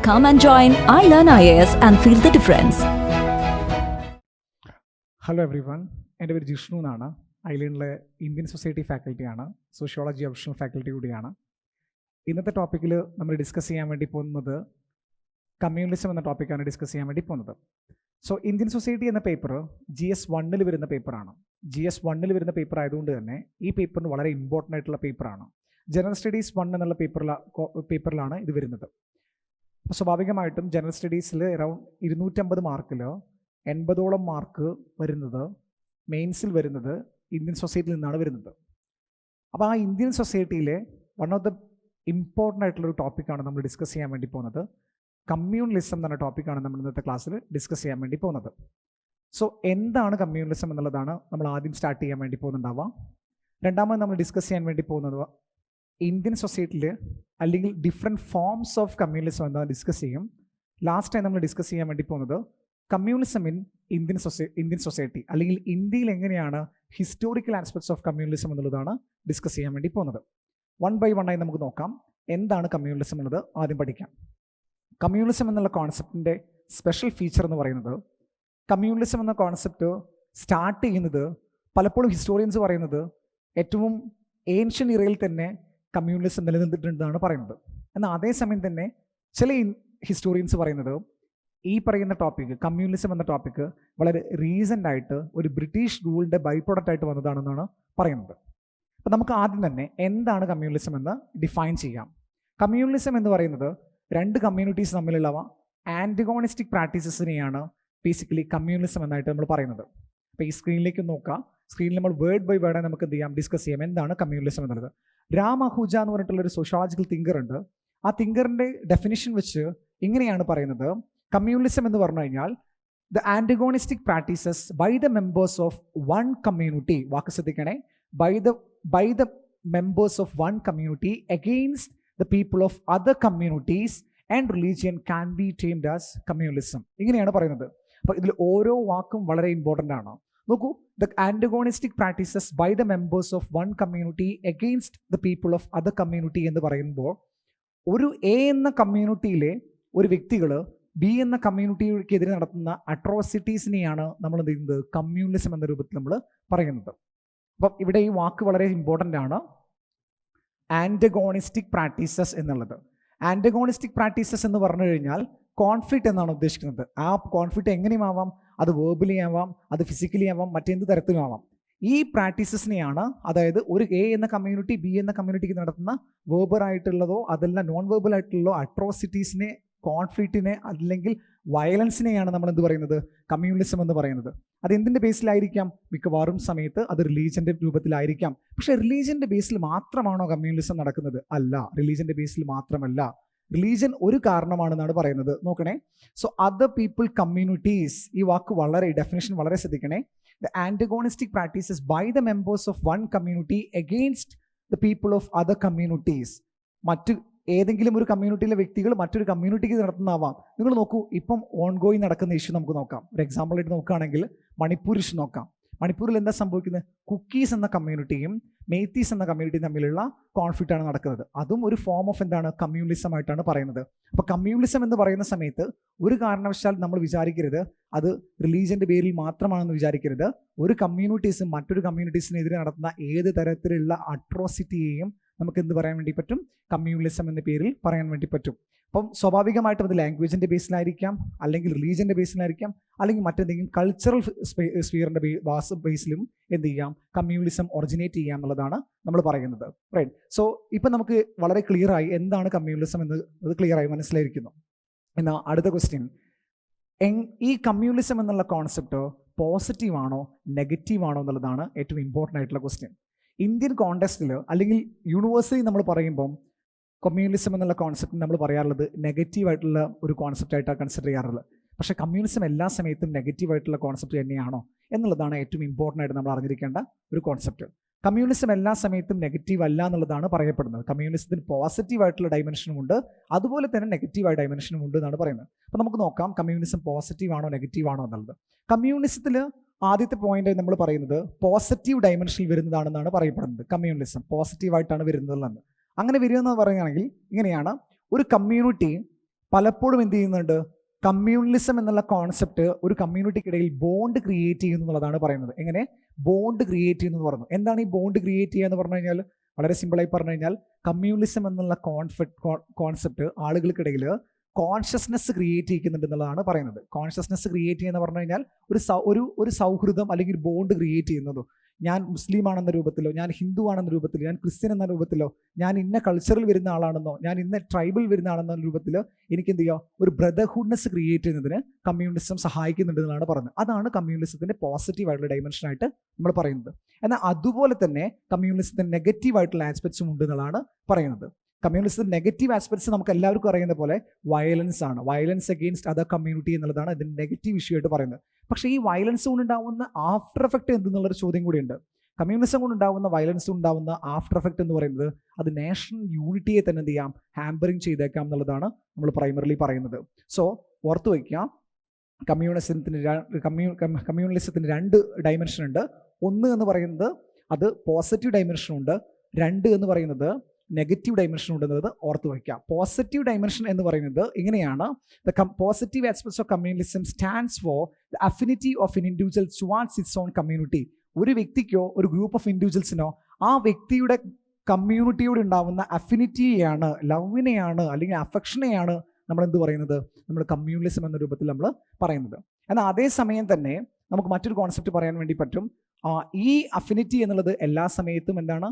Come and join iLearn IAS and feel the difference. Hello everyone, എൻ്റെ പേര് ജിഷ്ണു എന്നാണ്. ഐലൻഡിലെ ഇന്ത്യൻ സൊസൈറ്റി ഫാക്കൽറ്റിയാണ്, സോഷ്യോളജി ഓപ്ഷണൽ ഫാക്കൽറ്റി കൂടിയാണ്. ഇന്നത്തെ ടോപ്പിക്കിൽ നമ്മൾ ഡിസ്കസ് ചെയ്യാൻ വേണ്ടി പോകുന്നത് കമ്മ്യൂണിസം എന്ന ടോപ്പിക്കാണ് ഡിസ്കസ് ചെയ്യാൻ വേണ്ടി പോകുന്നത്. സോ ഇന്ത്യൻ സൊസൈറ്റി എന്ന പേപ്പർ GS1 വരുന്ന പേപ്പറാണ്. GS1 വരുന്ന പേപ്പർ ആയതുകൊണ്ട് തന്നെ ഈ പേപ്പറിന് വളരെ ഇമ്പോർട്ടൻ്റ് ആയിട്ടുള്ള പേപ്പറാണ്. ജനറൽ സ്റ്റഡീസ് 1 എന്നുള്ള പേപ്പറിലാണ് ഇത് വരുന്നത്. അപ്പോൾ സ്വാഭാവികമായിട്ടും ജനറൽ സ്റ്റഡീസിൽ അറൗണ്ട് 250 മാർക്കിൽ 80ഓളം മാർക്ക് വരുന്നത് മെയിൻസിൽ വരുന്നത് ഇന്ത്യൻ സൊസൈറ്റിയിൽ നിന്നാണ് വരുന്നത്. അപ്പോൾ ആ ഇന്ത്യൻ സൊസൈറ്റിയിലെ വൺ ഓഫ് ദ ഇമ്പോർട്ടൻ്റ് ആയിട്ടുള്ളൊരു ടോപ്പിക്കാണ് നമ്മൾ ഡിസ്കസ് ചെയ്യാൻ വേണ്ടി പോകുന്നത്. കമ്മ്യൂണലിസം എന്ന ടോപ്പിക്കാണ് നമ്മൾ ഇന്നത്തെ ക്ലാസ്സിൽ ഡിസ്കസ് ചെയ്യാൻ വേണ്ടി പോകുന്നത്. സോ എന്താണ് കമ്മ്യൂണലിസം എന്നുള്ളതാണ് നമ്മൾ ആദ്യം സ്റ്റാർട്ട് ചെയ്യാൻ വേണ്ടി പോകുന്നുണ്ടാവാം. രണ്ടാമത് നമ്മൾ ഡിസ്കസ് ചെയ്യാൻ വേണ്ടി പോകുന്നത് ഇന്ത്യൻ സൊസൈറ്റിയിൽ അല്ലെങ്കിൽ ഡിഫറെൻറ്റ് ഫോംസ് ഓഫ് കമ്മ്യൂണലിസം എന്താണെന്ന് ഡിസ്കസ് ചെയ്യും. ലാസ്റ്റ് ടൈം നമ്മൾ ഡിസ്കസ് ചെയ്യാൻ വേണ്ടി പോകുന്നത് കമ്മ്യൂണിസം ഇൻ ഇന്ത്യൻ സൊസൈറ്റി അല്ലെങ്കിൽ ഇന്ത്യയിൽ എങ്ങനെയാണ് ഹിസ്റ്റോറിക്കൽ ആസ്പെക്ട്സ് ഓഫ് കമ്മ്യൂണിസം എന്നുള്ളതാണ് ഡിസ്കസ് ചെയ്യാൻ വേണ്ടി പോകുന്നത്. 1 by 1 ആയി നമുക്ക് നോക്കാം എന്താണ് കമ്മ്യൂണിസം എന്നുള്ളത് ആദ്യം പഠിക്കാം. കമ്മ്യൂണിസം എന്നുള്ള കോൺസെപ്റ്റിൻ്റെ സ്പെഷ്യൽ ഫീച്ചർ എന്ന് പറയുന്നത്, കമ്മ്യൂണിസം എന്ന കോൺസെപ്റ്റ് സ്റ്റാർട്ട് ചെയ്യുന്നത് പലപ്പോഴും ഹിസ്റ്റോറിയൻസ് പറയുന്നത് ഏറ്റവും ഏൻഷ്യൻ ഇറയിൽ തന്നെ കമ്മ്യൂണിസം നിലനിന്നിട്ടുണ്ടെന്നാണ് പറയുന്നത്. എന്നാൽ അതേസമയം തന്നെ ചില ഹിസ്റ്റോറിയൻസ് പറയുന്നത് ഈ പറയുന്ന ടോപ്പിക്ക് കമ്മ്യൂണിസം എന്ന ടോപ്പിക്ക് വളരെ റീസെൻ്റ് ആയിട്ട് ഒരു ബ്രിട്ടീഷ് റൂളിൻ്റെ ബൈ പ്രോഡക്റ്റ് ആയിട്ട് വന്നതാണെന്നാണ് പറയുന്നത്. അപ്പോൾ നമുക്ക് ആദ്യം തന്നെ എന്താണ് കമ്മ്യൂണിസം എന്ന് ഡിഫൈൻ ചെയ്യാം. കമ്മ്യൂണിസം എന്ന് പറയുന്നത് രണ്ട് കമ്മ്യൂണിറ്റീസ് തമ്മിലുള്ള ആൻറ്റഗോണിസ്റ്റിക് പ്രാക്ടീസസിനെയാണ് ബേസിക്കലി കമ്മ്യൂണിസം എന്നായിട്ട് നമ്മൾ പറയുന്നത്. അപ്പോൾ ഈ സ്ക്രീനിലേക്ക് നോക്കാം. സ്ക്രീനിൽ നമ്മൾ വേർഡ് ബൈ വേർഡായി നമുക്ക് എന്ത് ചെയ്യാം, ഡിസ്കസ് ചെയ്യാം എന്താണ് കമ്മ്യൂണിസം എന്നുള്ളത്. രാം അഹൂജ എന്ന് പറഞ്ഞിട്ടുള്ളൊരു സോഷ്യോളജിക്കൽ തിങ്കർ ഉണ്ട്. ആ തിങ്കറിൻ്റെ ഡെഫിനിഷൻ വെച്ച് ഇങ്ങനെയാണ് പറയുന്നത്, കമ്മ്യൂണിസം എന്ന് പറഞ്ഞു കഴിഞ്ഞാൽ the antagonistic practices by the members of one community, വാക്ക് ശ്രദ്ധിക്കണേ, by the members of one community against the people of other communities and religion can be termed as communism. ഇങ്ങനെയാണ് പറയുന്നത്. അപ്പോൾ ഇതിൽ ഓരോ വാക്കും വളരെ ഇമ്പോർട്ടൻ്റ് ആണ്. നോക്കൂ, the antagonistic practices by the members of one community against the people of other community എന്ന് പറയുമ്പോൾ ഒരു എ എന്ന കമ്മ്യൂണിറ്റിയിലെ ഒരു വ്യക്തികൾ ബി എന്ന കമ്മ്യൂണിറ്റിക്കെതിരെ നടത്തുന്ന അട്രോസിറ്റീസിനെയാണ് നമ്മൾ എന്ത് ചെയ്യുന്നത്, കമ്മ്യൂണിസം എന്ന രൂപത്തിൽ നമ്മൾ പറയുന്നത്. അപ്പം ഇവിടെ ഈ വാക്ക് വളരെ ഇമ്പോർട്ടൻ്റ് ആണ്, ആൻറ്റഗോണിസ്റ്റിക് പ്രാക്ടീസസ് എന്നുള്ളത്. ആൻറ്റഗോണിസ്റ്റിക് പ്രാക്ടീസസ് എന്ന് പറഞ്ഞു കഴിഞ്ഞാൽ കോൺഫ്ലിക്റ്റ് എന്നാണ് ഉദ്ദേശിക്കുന്നത്. ആ കോൺഫ്ലിക്റ്റ് എങ്ങനെയും ആവാം, അത് വേർബലി ആവാം, അത് ഫിസിക്കലി ആവാം, മറ്റെന്ത് തരത്തിലും ആവാം. ഈ പ്രാക്ടീസസിനെയാണ്, അതായത് ഒരു എ എന്ന കമ്മ്യൂണിറ്റി ബി എന്ന കമ്മ്യൂണിറ്റിക്ക് നടത്തുന്ന വേർബൽ ആയിട്ടുള്ളതോ അതല്ല നോൺ വേർബൽ ആയിട്ടുള്ളതോ അട്രോസിറ്റീസിനെ, കോൺഫ്ലിക്റ്റിനെ അല്ലെങ്കിൽ വയലൻസിനെയാണ് നമ്മൾ എന്ത് പറയുന്നത്, കമ്മ്യൂണിസം എന്ന് പറയുന്നത്. അത് എന്തിൻ്റെ ബേസിലായിരിക്കാം, മിക്കവാറും സമയത്ത് അത് റിലീജിയൻ്റെ രൂപത്തിലായിരിക്കാം. പക്ഷേ റിലീജിയൻ്റെ ബേസിൽ മാത്രമാണോ കമ്മ്യൂണിസം നടക്കുന്നത്? അല്ല, റിലീജിയൻ്റെ ബേസിൽ മാത്രമല്ല. റിലീജിയൻ ഒരു കാരണമാണെന്നാണ് പറയുന്നത്. നോക്കണേ, സോ അതർ പീപ്പിൾ കമ്മ്യൂണിറ്റീസ്, ഈ വാക്ക് വളരെ ഡെഫിനേഷൻ വളരെ ശ്രദ്ധിക്കണേ. The antagonistic practices by the members of one community against the people of other communities. മറ്റ് ഏതെങ്കിലും ഒരു കമ്മ്യൂണിറ്റിയിലെ വ്യക്തികൾ മറ്റൊരു കമ്മ്യൂണിറ്റിക്ക് നടത്തുന്നതാവാം. നിങ്ങൾ നോക്കൂ, ഇപ്പം ഓൺഗോയിങ് നടക്കുന്ന ഇഷ്യൂ നമുക്ക് നോക്കാം. ഒരു എക്സാമ്പിളായിട്ട് നോക്കുകയാണെങ്കിൽ മണിപ്പൂർ ഇഷ്യൂ നോക്കാം. മണിപ്പൂരിൽ എന്താ സംഭവിക്കുന്നത്, കുക്കീസ് എന്ന കമ്മ്യൂണിറ്റിയും മേത്തീസ് എന്ന കമ്മ്യൂണിറ്റിയും തമ്മിലുള്ള കോൺഫ്ലിക്റ്റ് ആണ് നടക്കുന്നത്. അതും ഒരു ഫോം ഓഫ് എന്താണ്, കമ്മ്യൂണിസം ആയിട്ടാണ് പറയുന്നത്. അപ്പോൾ കമ്മ്യൂണിസം എന്ന് പറയുന്ന സമയത്ത് ഒരു കാരണവശാൽ നമ്മൾ വിചാരിക്കരുത് അത് റിലീജിയൻ്റെ പേരിൽ മാത്രമാണെന്ന് വിചാരിക്കരുത്. ഒരു കമ്മ്യൂണിറ്റീസും മറ്റൊരു കമ്മ്യൂണിറ്റീസിനെതിരെ നടത്തുന്ന ഏത് തരത്തിലുള്ള അട്രോസിറ്റിയെയും നമുക്ക് എന്ത് പറയാൻ വേണ്ടി പറ്റും, കമ്മ്യൂണിസം എന്ന പേരിൽ പറയാൻ വേണ്ടി പറ്റും. അപ്പം സ്വാഭാവികമായിട്ടും അത് ലാംഗ്വേജിൻ്റെ ബേസിലായിരിക്കാം, അല്ലെങ്കിൽ റിലീജിയൻ്റെ ബേസിലായിരിക്കാം, അല്ലെങ്കിൽ മറ്റെന്തെങ്കിലും കൾച്ചറൽ സ്ഫിയറിൻ്റെ ബേസിലും എന്ത് ചെയ്യാം, കമ്മ്യൂണിസം ഒറിജിനേറ്റ് ചെയ്യാം എന്നുള്ളതാണ് നമ്മൾ പറയുന്നത്. റൈറ്റ്. സോ ഇപ്പം നമുക്ക് വളരെ ക്ലിയറായി എന്താണ് കമ്മ്യൂണിസം എന്ന് അത് ക്ലിയറായി മനസ്സിലായിരിക്കുന്നു. എന്നാൽ അടുത്ത ക്വസ്റ്റ്യൻ, ഈ കമ്മ്യൂണിസം എന്നുള്ള കോൺസെപ്റ്റ് പോസിറ്റീവാണോ നെഗറ്റീവാണോ എന്നുള്ളതാണ് ഏറ്റവും ഇമ്പോർട്ടൻ്റ് ആയിട്ടുള്ള ക്വസ്റ്റ്യൻ. ഇന്ത്യൻ കോണ്ടെക്സ്റ്റിൽ അല്ലെങ്കിൽ യൂണിവേഴ്സലി നമ്മൾ പറയുമ്പം കമ്മ്യൂണിസം എന്നുള്ള കോൺസെപ്റ്റ് നമ്മൾ പറയാറുള്ളത് നെഗറ്റീവായിട്ടുള്ള ഒരു കോൺസെപ്റ്റായിട്ടാണ് കൺസിഡർ ചെയ്യാറുള്ളത്. പക്ഷേ കമ്മ്യൂണിസം എല്ലാ സമയത്തും നെഗറ്റീവായിട്ടുള്ള കോൺസെപ്റ്റ് തന്നെയാണോ എന്നുള്ളതാണ് ഏറ്റവും ഇമ്പോർട്ടൻ്റ് ആയിട്ട് നമ്മൾ അറിഞ്ഞിരിക്കേണ്ട ഒരു കോൺസെപ്റ്റ്. കമ്മ്യൂണിസം എല്ലാ സമയത്തും നെഗറ്റീവ് അല്ല എന്നുള്ളതാണ് പറയപ്പെടുന്നത്. കമ്മ്യൂണിസത്തിന് പോസിറ്റീവായിട്ടുള്ള ഡൈമെൻഷനും ഉണ്ട്, അതുപോലെ തന്നെ നെഗറ്റീവായ ഡൈമെൻഷനും ഉണ്ട് എന്നാണ് പറയുന്നത്. അപ്പോൾ നമുക്ക് നോക്കാം കമ്മ്യൂണിസം പോസിറ്റീവാണോ നെഗറ്റീവാണോ എന്നുള്ളത്. കമ്മ്യൂണിസത്തിൽ ആദ്യത്തെ പോയിന്റ് നമ്മൾ പറയുന്നത് പോസിറ്റീവ് ഡൈമെൻഷനിൽ വരുന്നതാണെന്നാണ് പറയപ്പെടുന്നത്. കമ്മ്യൂണിസം പോസിറ്റീവായിട്ടാണ് വരുന്നതെന്ന്. അങ്ങനെ വരിക എന്ന് പറയുകയാണെങ്കിൽ ഇങ്ങനെയാണ്, ഒരു കമ്മ്യൂണിറ്റി പലപ്പോഴും എന്ത് ചെയ്യുന്നുണ്ട്, കമ്മ്യൂണലിസം എന്നുള്ള കോൺസെപ്റ്റ് ഒരു കമ്മ്യൂണിറ്റിക്കിടയിൽ ബോണ്ട് ക്രിയേറ്റ് ചെയ്യുന്നു എന്നുള്ളതാണ് പറയുന്നത്. എങ്ങനെ ബോണ്ട് ക്രിയേറ്റ് ചെയ്യുന്നു എന്ന് പറഞ്ഞു. എന്താണ് ഈ ബോണ്ട് ക്രിയേറ്റ് ചെയ്യുക എന്ന് പറഞ്ഞു കഴിഞ്ഞാൽ, വളരെ സിമ്പിളായി പറഞ്ഞു കഴിഞ്ഞാൽ കമ്മ്യൂണലിസം എന്നുള്ള കോൺസെപ്റ്റ് ആളുകൾക്കിടയിൽ കോൺഷ്യസ്നെസ് ക്രിയേറ്റ് ചെയ്യുന്നുണ്ട് എന്നുള്ളതാണ് പറയുന്നത്. കോൺഷ്യസ്നെസ് ക്രിയേറ്റ് ചെയ്യുന്ന പറഞ്ഞു കഴിഞ്ഞാൽ ഒരു സൗഹൃദം അല്ലെങ്കിൽ ബോണ്ട് ക്രിയേറ്റ് ചെയ്യുന്നത്. ഞാൻ മുസ്ലിം ആണെന്ന രൂപത്തിലോ, ഞാൻ ഹിന്ദു ആണെന്ന രൂപത്തിലോ, ഞാൻ ക്രിസ്ത്യൻ എന്ന രൂപത്തിലോ, ഞാൻ ഇന്ന കൾച്ചറിൽ വരുന്ന ആളാണെന്നോ, ഞാൻ ഇന്ന ട്രൈബൽ വരുന്ന ആളെന്ന രൂപത്തിൽ എനിക്ക് എന്ത് ചെയ്യുക, ഒരു ബ്രദർഹുഡ്നെസ് ക്രിയേറ്റ് ചെയ്യുന്നതിന് കമ്മ്യൂണിസം സഹായിക്കുന്നുണ്ട് എന്നാണ് പറയുന്നത്. അതാണ് കമ്മ്യൂണിസത്തിന്റെ പോസിറ്റീവ് ആയിട്ടുള്ള ഡൈമെൻഷൻ ആയിട്ട് നമ്മൾ പറയുന്നത്. എന്നാൽ അതുപോലെ തന്നെ കമ്മ്യൂണിസത്തിന്റെ നെഗറ്റീവ് ആയിട്ടുള്ള ആസ്പെക്ട്സും ഉണ്ട് എന്നുള്ളതാണ് പറയുന്നത്. കമ്മ്യൂണിസത്തിന്റെ നെഗറ്റീവ് ആസ്പെക്ട്സ് നമുക്ക് എല്ലാവർക്കും അറിയുന്ന പോലെ വയലൻസ് ആണ്. വയലൻസ് അഗെയിൻസ്റ്റ് അതർ കമ്മ്യൂണിറ്റി എന്നുള്ളതാണ് ഇതിന്റെ നെഗറ്റീവ് ഇഷ്യൂ ആയിട്ട് പറയുന്നത്. പക്ഷേ ഈ വയലൻസ് കൊണ്ടുണ്ടാവുന്ന ആഫ്റ്റർ എഫക്റ്റ് എന്തെന്നുള്ളൊരു ചോദ്യം കൂടിയുണ്ട്. കമ്മ്യൂണിസം കൊണ്ടുണ്ടാവുന്ന വയലൻസ് കൊണ്ടുണ്ടാവുന്ന ആഫ്റ്റർ എഫക്റ്റ് എന്ന് പറയുന്നത് അത് നാഷണൽ യൂണിറ്റിയെ തന്നെ എന്ത് ചെയ്യാം, ഹാമ്പറിങ് ചെയ്തേക്കാം എന്നുള്ളതാണ് നമ്മൾ പ്രൈമറിലി പറയുന്നത്. സോ ഓർത്തു വയ്ക്കാം, കമ്മ്യൂണലിസത്തിന് രണ്ട് ഡൈമെൻഷൻ ഉണ്ട്. ഒന്ന് എന്ന് പറയുന്നത് അത് പോസിറ്റീവ് ഡൈമെൻഷനുണ്ട്, രണ്ട് എന്ന് പറയുന്നത് നെഗറ്റീവ് ഡൈമെൻഷൻ ഉണ്ടെന്നത് ഓർത്ത് വയ്ക്കാം. പോസിറ്റീവ് ഡൈമെൻഷൻ എന്ന് പറയുന്നത് ഇങ്ങനെയാണ്: the positive aspects of communism stands for the affinity of an individual towards it's on community. ഒരു വ്യക്തിക്കോ ഒരു ഗ്രൂപ്പ് ഓഫ് ഇൻഡിവിജ്വൽസിനോ ആ വ്യക്തിയുടെ കമ്മ്യൂണിറ്റിയോട് ഉണ്ടാവുന്ന അഫിനിറ്റിയെയാണ്, ലവിനെയാണ് അല്ലെങ്കിൽ അഫക്ഷനെയാണ് നമ്മൾ എന്ത് പറയുന്നത്, നമ്മൾ കമ്മ്യൂണലിസം എന്ന രൂപത്തിൽ നമ്മൾ പറയുന്നത്. എന്നാൽ അതേസമയം തന്നെ നമുക്ക് മറ്റൊരു കോൺസെപ്റ്റ് പറയാൻ വേണ്ടി പറ്റും. ഈ അഫിനിറ്റി എന്നുള്ളത് എല്ലാ സമയത്തും എന്താണ്,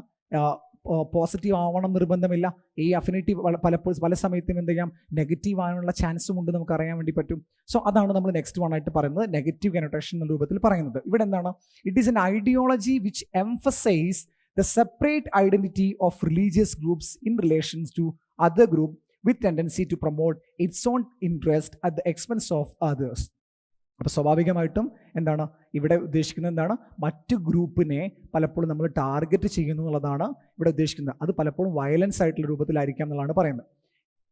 പോസിറ്റീവ് ആവണം നിർബന്ധമില്ല. ഈ അഫിനിറ്റി പലപ്പോഴും പല സമയത്തും എന്ത് ചെയ്യാം, നെഗറ്റീവ് ആവാനുള്ള ചാൻസും ഉണ്ട്, നമുക്ക് അറിയാൻ വേണ്ടി പറ്റും. സോ അതാണ് നമ്മൾ നെക്സ്റ്റ് വൺ ആയിട്ട് പറയുന്നത്, നെഗറ്റീവ് കനോട്ടേഷൻ എന്ന രൂപത്തിൽ പറയുന്നത്. ഇവിടെ എന്താണ്, it is an ideology which emphasize the separate identity of religious groups in relations to other group with tendency to promote its own interest at the expense of others. അപ്പോൾ സ്വാഭാവികമായിട്ടും എന്താണ് ഇവിടെ ഉദ്ദേശിക്കുന്നത്, എന്താണ്, മറ്റു ഗ്രൂപ്പിനെ പലപ്പോഴും നമ്മൾ ടാർഗറ്റ് ചെയ്യുന്നു എന്നുള്ളതാണ് ഇവിടെ ഉദ്ദേശിക്കുന്നത്. അത് പലപ്പോഴും വയലൻസ് ആയിട്ടുള്ള രൂപത്തിലായിരിക്കാം എന്നുള്ളതാണ് പറയുന്നത്.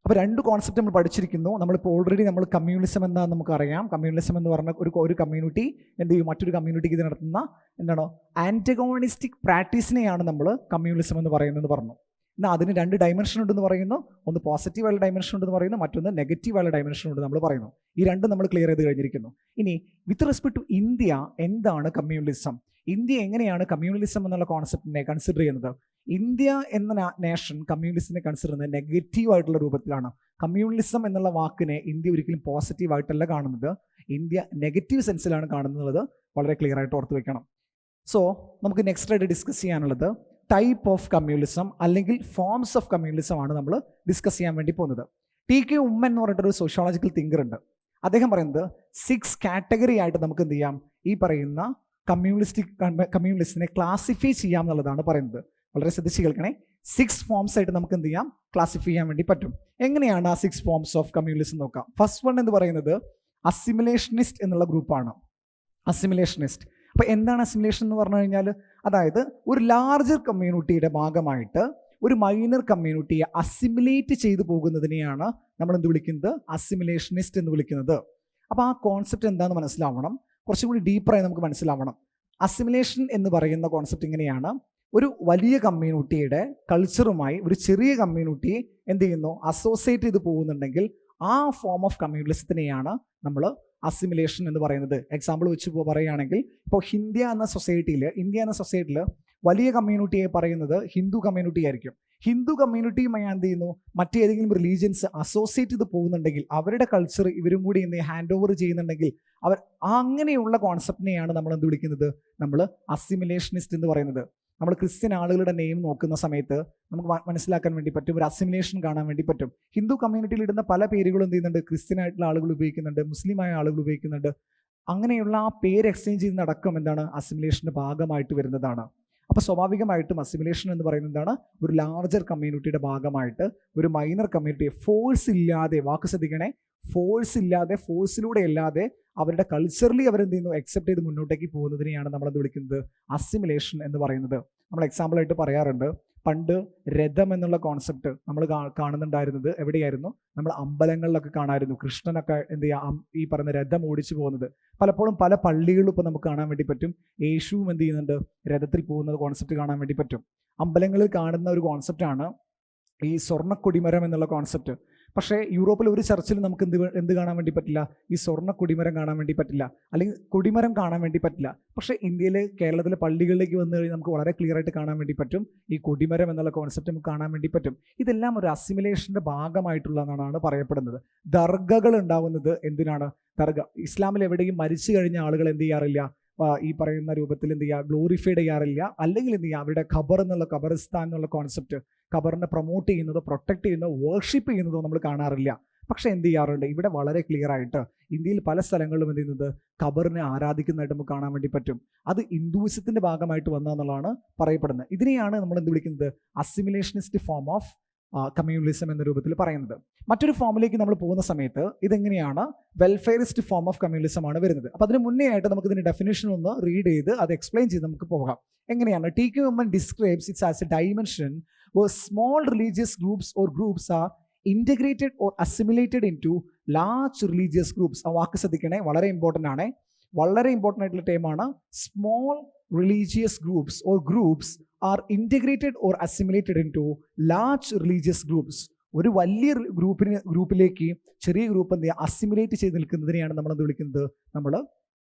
അപ്പോൾ രണ്ട് കോൺസെപ്റ്റ് നമ്മൾ പഠിച്ചിരിക്കുന്നു. നമ്മളിപ്പോൾ ഓൾറെഡി നമ്മൾ കമ്മ്യൂണിസം എന്താണെന്ന് നമുക്കറിയാം. കമ്മ്യൂണിസം എന്ന് പറഞ്ഞാൽ ഒരു കമ്മ്യൂണിറ്റി എന്ത് ചെയ്യും, മറ്റൊരു കമ്മ്യൂണിറ്റിക്ക് ഇത് നടത്തുന്ന എന്താണോ ആൻറ്റഗോണിസ്റ്റിക് പ്രാക്ടീസിനെയാണ് നമ്മൾ കമ്മ്യൂണിസം എന്ന് പറയുന്നത് പറഞ്ഞു. എന്നാൽ അതിന് രണ്ട് ഡൈമെൻഷൻ ഉണ്ടെന്ന് പറയുന്നു. ഒന്ന് പോസിറ്റീവ് ആയുള്ള ഡൈമെൻഷൻ ഉണ്ടെന്ന് പറയുന്നു, മറ്റൊന്ന് നെഗറ്റീവ് ആയുള്ള ഡൈമെൻഷൻ ഉണ്ട് നമ്മൾ പറയുന്നു. ഈ രണ്ടും നമ്മൾ ക്ലിയർ ചെയ്ത് കഴിഞ്ഞിരിക്കുന്നു. ഇനി വിത്ത് റെസ്പെക്ട് ടു ഇന്ത്യ, എന്താണ് കമ്മ്യൂണലിസം, ഇന്ത്യ എങ്ങനെയാണ് കമ്മ്യൂണലിസം എന്നുള്ള കോൺസെപ്റ്റിനെ കൺസിഡർ ചെയ്യുന്നത്? ഇന്ത്യ എന്ന നേഷൻ കമ്മ്യൂണലിസത്തിനെ കൺസിഡർ ചെയ്യുന്നത് നെഗറ്റീവ് ആയിട്ടുള്ള രൂപത്തിലാണ്. കമ്മ്യൂണലിസം എന്നുള്ള വാക്കിനെ ഇന്ത്യ ഒരിക്കലും പോസിറ്റീവ് ആയിട്ടല്ല കാണുന്നത്, ഇന്ത്യ നെഗറ്റീവ് സെൻസിലാണ് കാണുന്നത്. വളരെ ക്ലിയർ ആയിട്ട് ഓർത്ത് വെക്കണം. സോ നമുക്ക് നെക്സ്റ്റ് ആയിട്ട് ഡിസ്കസ് ചെയ്യാനുള്ളത് ടൈപ്പ് ഓഫ് കമ്മ്യൂണലിസം അല്ലെങ്കിൽ ഫോംസ് ഓഫ് കമ്മ്യൂണലിസം ആണ് നമ്മൾ ഡിസ്കസ് ചെയ്യാൻ വേണ്ടി പോകുന്നത്. TK ഉമ്മൻ എന്ന് പറഞ്ഞിട്ടൊരു സോഷ്യോളജിക്കൽ തിങ്കർ ഉണ്ട്. അദ്ദേഹം പറയുന്നത് 6 കാറ്റഗറി ആയിട്ട് നമുക്ക് എന്ത് ചെയ്യാം, ഈ പറയുന്ന കമ്മ്യൂണലിസ്റ്റിനെ ക്ലാസിഫൈ ചെയ്യാം എന്നുള്ളതാണ് പറയുന്നത്. വളരെ ശ്രദ്ധിച്ച് കേൾക്കണേ. 6 ഫോംസ് ആയിട്ട് നമുക്ക് എന്ത് ചെയ്യാം, ക്ലാസിഫൈ ചെയ്യാൻ വേണ്ടി പറ്റും. എങ്ങനെയാണ് ആ 6 ഫോംസ് ഓഫ് കമ്മ്യൂണലിസം നോക്കാം. ഫസ്റ്റ് വൺ എന്ന് പറയുന്നത് അസിമിലേഷനിസ്റ്റ് എന്നുള്ള ഗ്രൂപ്പാണ്. അസിമിലേഷനിസ്റ്റ്. അപ്പോൾ എന്താണ് അസിമിലേഷൻ എന്ന് പറഞ്ഞു കഴിഞ്ഞാൽ, അതായത് ഒരു ലാർജർ കമ്മ്യൂണിറ്റിയുടെ ഭാഗമായിട്ട് ഒരു മൈനർ കമ്മ്യൂണിറ്റിയെ അസിമിലേറ്റ് ചെയ്തു പോകുന്നതിനെയാണ് നമ്മൾ എന്ത് വിളിക്കുന്നത്, അസിമിലേഷനിസ്റ്റ് എന്ന് വിളിക്കുന്നത്. അപ്പോൾ ആ കോൺസെപ്റ്റ് എന്താണെന്ന് മനസ്സിലാവണം, കുറച്ചും കൂടി ഡീപ്പറായി നമുക്ക് മനസ്സിലാവണം. അസിമിലേഷൻ എന്ന് പറയുന്ന കോൺസെപ്റ്റ് ഇങ്ങനെയാണ്: ഒരു വലിയ കമ്മ്യൂണിറ്റിയുടെ കൾച്ചറുമായി ഒരു ചെറിയ കമ്മ്യൂണിറ്റിയെ എന്ത് ചെയ്യുന്നു, അസോസിയേറ്റ് ചെയ്ത് പോകുന്നുണ്ടെങ്കിൽ ആ ഫോം ഓഫ് കമ്മ്യൂണലിസത്തിനെയാണ് നമ്മൾ അസിമിലേഷൻ എന്ന് പറയുന്നത്. എക്സാമ്പിൾ വെച്ച് പറയുകയാണെങ്കിൽ, ഇപ്പോൾ ഇന്ത്യ എന്ന സൊസൈറ്റിയിൽ വലിയ കമ്മ്യൂണിറ്റിയെ പറയുന്നത് ഹിന്ദു കമ്മ്യൂണിറ്റി ആയിരിക്കും. ഹിന്ദു കമ്മ്യൂണിറ്റിയുമായി എന്ത് ചെയ്യുന്നു, മറ്റേതെങ്കിലും റിലീജിയൻസ് അസോസിയേറ്റ് ചെയ്ത് പോകുന്നുണ്ടെങ്കിൽ അവരുടെ കൾച്ചർ ഇവരും കൂടി ഹാൻഡ് ഓവർ ചെയ്യുന്നുണ്ടെങ്കിൽ അവർ അങ്ങനെയുള്ള കോൺസെപ്റ്റിനെയാണ് നമ്മൾ എന്ത് വിളിക്കുന്നത്, നമ്മൾ അസിമിലേഷനിസ്റ്റ് എന്ന് പറയുന്നത്. നമ്മൾ ക്രിസ്ത്യൻ ആളുകളുടെ നെയിം നോക്കുന്ന സമയത്ത് നമുക്ക് മനസ്സിലാക്കാൻ വേണ്ടി പറ്റും, ഒരു അസിമിലേഷൻ കാണാൻ വേണ്ടി പറ്റും. ഹിന്ദു കമ്മ്യൂണിറ്റിയിൽ ഇടുന്ന പല പേരുകളും എന്ത് ചെയ്യുന്നുണ്ട്, ക്രിസ്ത്യൻ ആയിട്ടുള്ള ആളുകൾ ഉപയോഗിക്കുന്നുണ്ട്, മുസ്ലിമായ ആളുകൾ ഉപയോഗിക്കുന്നുണ്ട്. അങ്ങനെയുള്ള ആ പേര് എക്സ്ചേഞ്ച് ചെയ്യുന്നതടക്കം എന്താണ്, അസിമിലേഷൻ്റെ ഭാഗമായിട്ട് വരുന്നതാണ്. അപ്പോൾ സ്വാഭാവികമായിട്ടും അസിമിലേഷൻ എന്ന് പറയുന്നത് എന്താണ്, ഒരു ലാർജർ കമ്മ്യൂണിറ്റിയുടെ ഭാഗമായിട്ട് ഒരു മൈനർ കമ്മ്യൂണിറ്റിയെ ഫോഴ്സ് ഇല്ലാതെ, വാക്ക് ശ്രദ്ധിക്കണേ, ഫോഴ്സിലൂടെ അല്ലാതെ അവരുടെ കൾച്ചറലി അവരെന്ത് ചെയ്യുന്നു, അക്സെപ്റ്റ് ചെയ്ത് മുന്നോട്ടേക്ക് പോകുന്നതിനെയാണ് നമ്മളത് വിളിക്കുന്നത് അസിമിലേഷൻ എന്ന് പറയുന്നത്. നമ്മൾ എക്സാമ്പിളായിട്ട് പറയാറുണ്ട്, പണ്ട് രഥം എന്നുള്ള കോൺസെപ്റ്റ് നമ്മൾ കാണുന്നുണ്ടായിരുന്നത് എവിടെയായിരുന്നു, നമ്മൾ അമ്പലങ്ങളിലൊക്കെ കാണാമായിരുന്നു. കൃഷ്ണനൊക്കെ എന്ത് ചെയ്യുക, ഈ പറയുന്ന രഥം ഓടിച്ചു പോകുന്നത് പലപ്പോഴും പല പള്ളികളും ഇപ്പോൾ നമുക്ക് കാണാൻ വേണ്ടി പറ്റും. യേശുവും എന്ത് ചെയ്യുന്നുണ്ട്, രഥത്തിൽ പോകുന്നത് കോൺസെപ്റ്റ് കാണാൻ വേണ്ടി പറ്റും. അമ്പലങ്ങളിൽ കാണുന്ന ഒരു കോൺസെപ്റ്റാണ് ഈ സ്വർണ്ണക്കൊടിമരം എന്നുള്ള കോൺസെപ്റ്റ്. പക്ഷേ യൂറോപ്പിൽ ഒരു ചർച്ചിൽ നമുക്ക് എന്ത് കാണാൻ വേണ്ടി പറ്റില്ല? ഈ സ്വർണ്ണ കൊടിമരം കാണാൻ വേണ്ടി പറ്റില്ല, അല്ലെങ്കിൽ കൊടിമരം കാണാൻ വേണ്ടി പറ്റില്ല. പക്ഷേ ഇന്ത്യയിലെ കേരളത്തിലെ പള്ളികളിലേക്ക് വന്നു കഴിഞ്ഞാൽ നമുക്ക് വളരെ ക്ലിയർ ആയിട്ട് കാണാൻ വേണ്ടി പറ്റും. ഈ കൊടിമരം എന്നുള്ള കോൺസെപ്റ്റ് നമുക്ക് കാണാൻ വേണ്ടി പറ്റും. ഇതെല്ലാം ഒരു അസിമിലേഷൻ്റെ ഭാഗമായിട്ടുള്ളതാണ് പറയപ്പെടുന്നത്. ദർഗകൾ ഉണ്ടാവുന്നത് എന്തിനാണ്? ദർഗ ഇസ്ലാമിൽ എവിടെയും മരിച്ചു കഴിഞ്ഞ ആളുകൾ എന്ത് ചെയ്യാറില്ല? ഈ പറയുന്ന രൂപത്തിൽ എന്ത് ചെയ്യുക? ഗ്ലോറിഫൈഡ് ചെയ്യാറില്ല. അല്ലെങ്കിൽ എന്ത് ചെയ്യുക? അവരുടെ ഖബർ എന്നുള്ള ഖബറിസ്ഥാൻ എന്നുള്ള കോൺസെപ്റ്റ്, ഖബറിനെ പ്രൊമോട്ട് ചെയ്യുന്നതോ പ്രൊട്ടക്ട് ചെയ്യുന്നതോ വർഷിപ്പ് ചെയ്യുന്നതോ നമ്മൾ കാണാറില്ല. പക്ഷെ എന്ത് ചെയ്യാറുണ്ട്? ഇവിടെ വളരെ ക്ലിയർ ആയിട്ട് ഇന്ത്യയിൽ പല സ്ഥലങ്ങളിലും എന്ത് ചെയ്യുന്നത്? ഖബറിനെ ആരാധിക്കുന്നതായിട്ട് നമുക്ക് കാണാൻ വേണ്ടി പറ്റും. അത് ഹിന്ദുയിസത്തിന്റെ ഭാഗമായിട്ട് വന്നതെന്നുള്ളതാണ് പറയപ്പെടുന്നത്. ഇതിനെയാണ് നമ്മൾ എന്ത് വിളിക്കുന്നത്? അസിമിലേഷനിസ്റ്റ് ഫോം ഓഫ് കമ്മ്യൂണലിസം എന്ന രൂപത്തിൽ പറയുന്നത്. മറ്റൊരു ഫോമിലേക്ക് നമ്മൾ പോകുന്ന സമയത്ത് ഇതെങ്ങനെയാണ്? വെൽഫെയറിസ്റ്റ് ഫോം ഓഫ് കമ്മ്യൂണലിസം ആണ് വരുന്നത്. അപ്പോൾ അതിന് മുന്നേ ആയിട്ട് നമുക്ക് ഇതിന്റെ ഡെഫിനേഷൻ ഒന്ന് റീഡ് ചെയ്ത് അത് എക്സ്പ്ലെയിൻ ചെയ്ത് നമുക്ക് പോകാം. എങ്ങനെയാണ്? T Q. Oommen describes its as a dimension where small religious groups are integrated or assimilated into large religious groups. ആ വാക്ക് ശ്രദ്ധിക്കണേ, വളരെ ഇമ്പോർട്ടൻ്റ് ആണ്. വളരെ ഇമ്പോർട്ടൻ്റ് ആയിട്ടുള്ള ടൈമാണ്. Small religious groups are integrated or assimilated into large religious groups. ഒരു വലിയ ഗ്രൂപ്പിലേക്ക് ചെറിയ ഗ്രൂപ്പ് എന്ത് ചെയ്യുക? അസിമിലേറ്റ് ചെയ്ത് നിൽക്കുന്നതിനെയാണ് നമ്മൾ എന്ത് വിളിക്കുന്നത്? നമ്മൾ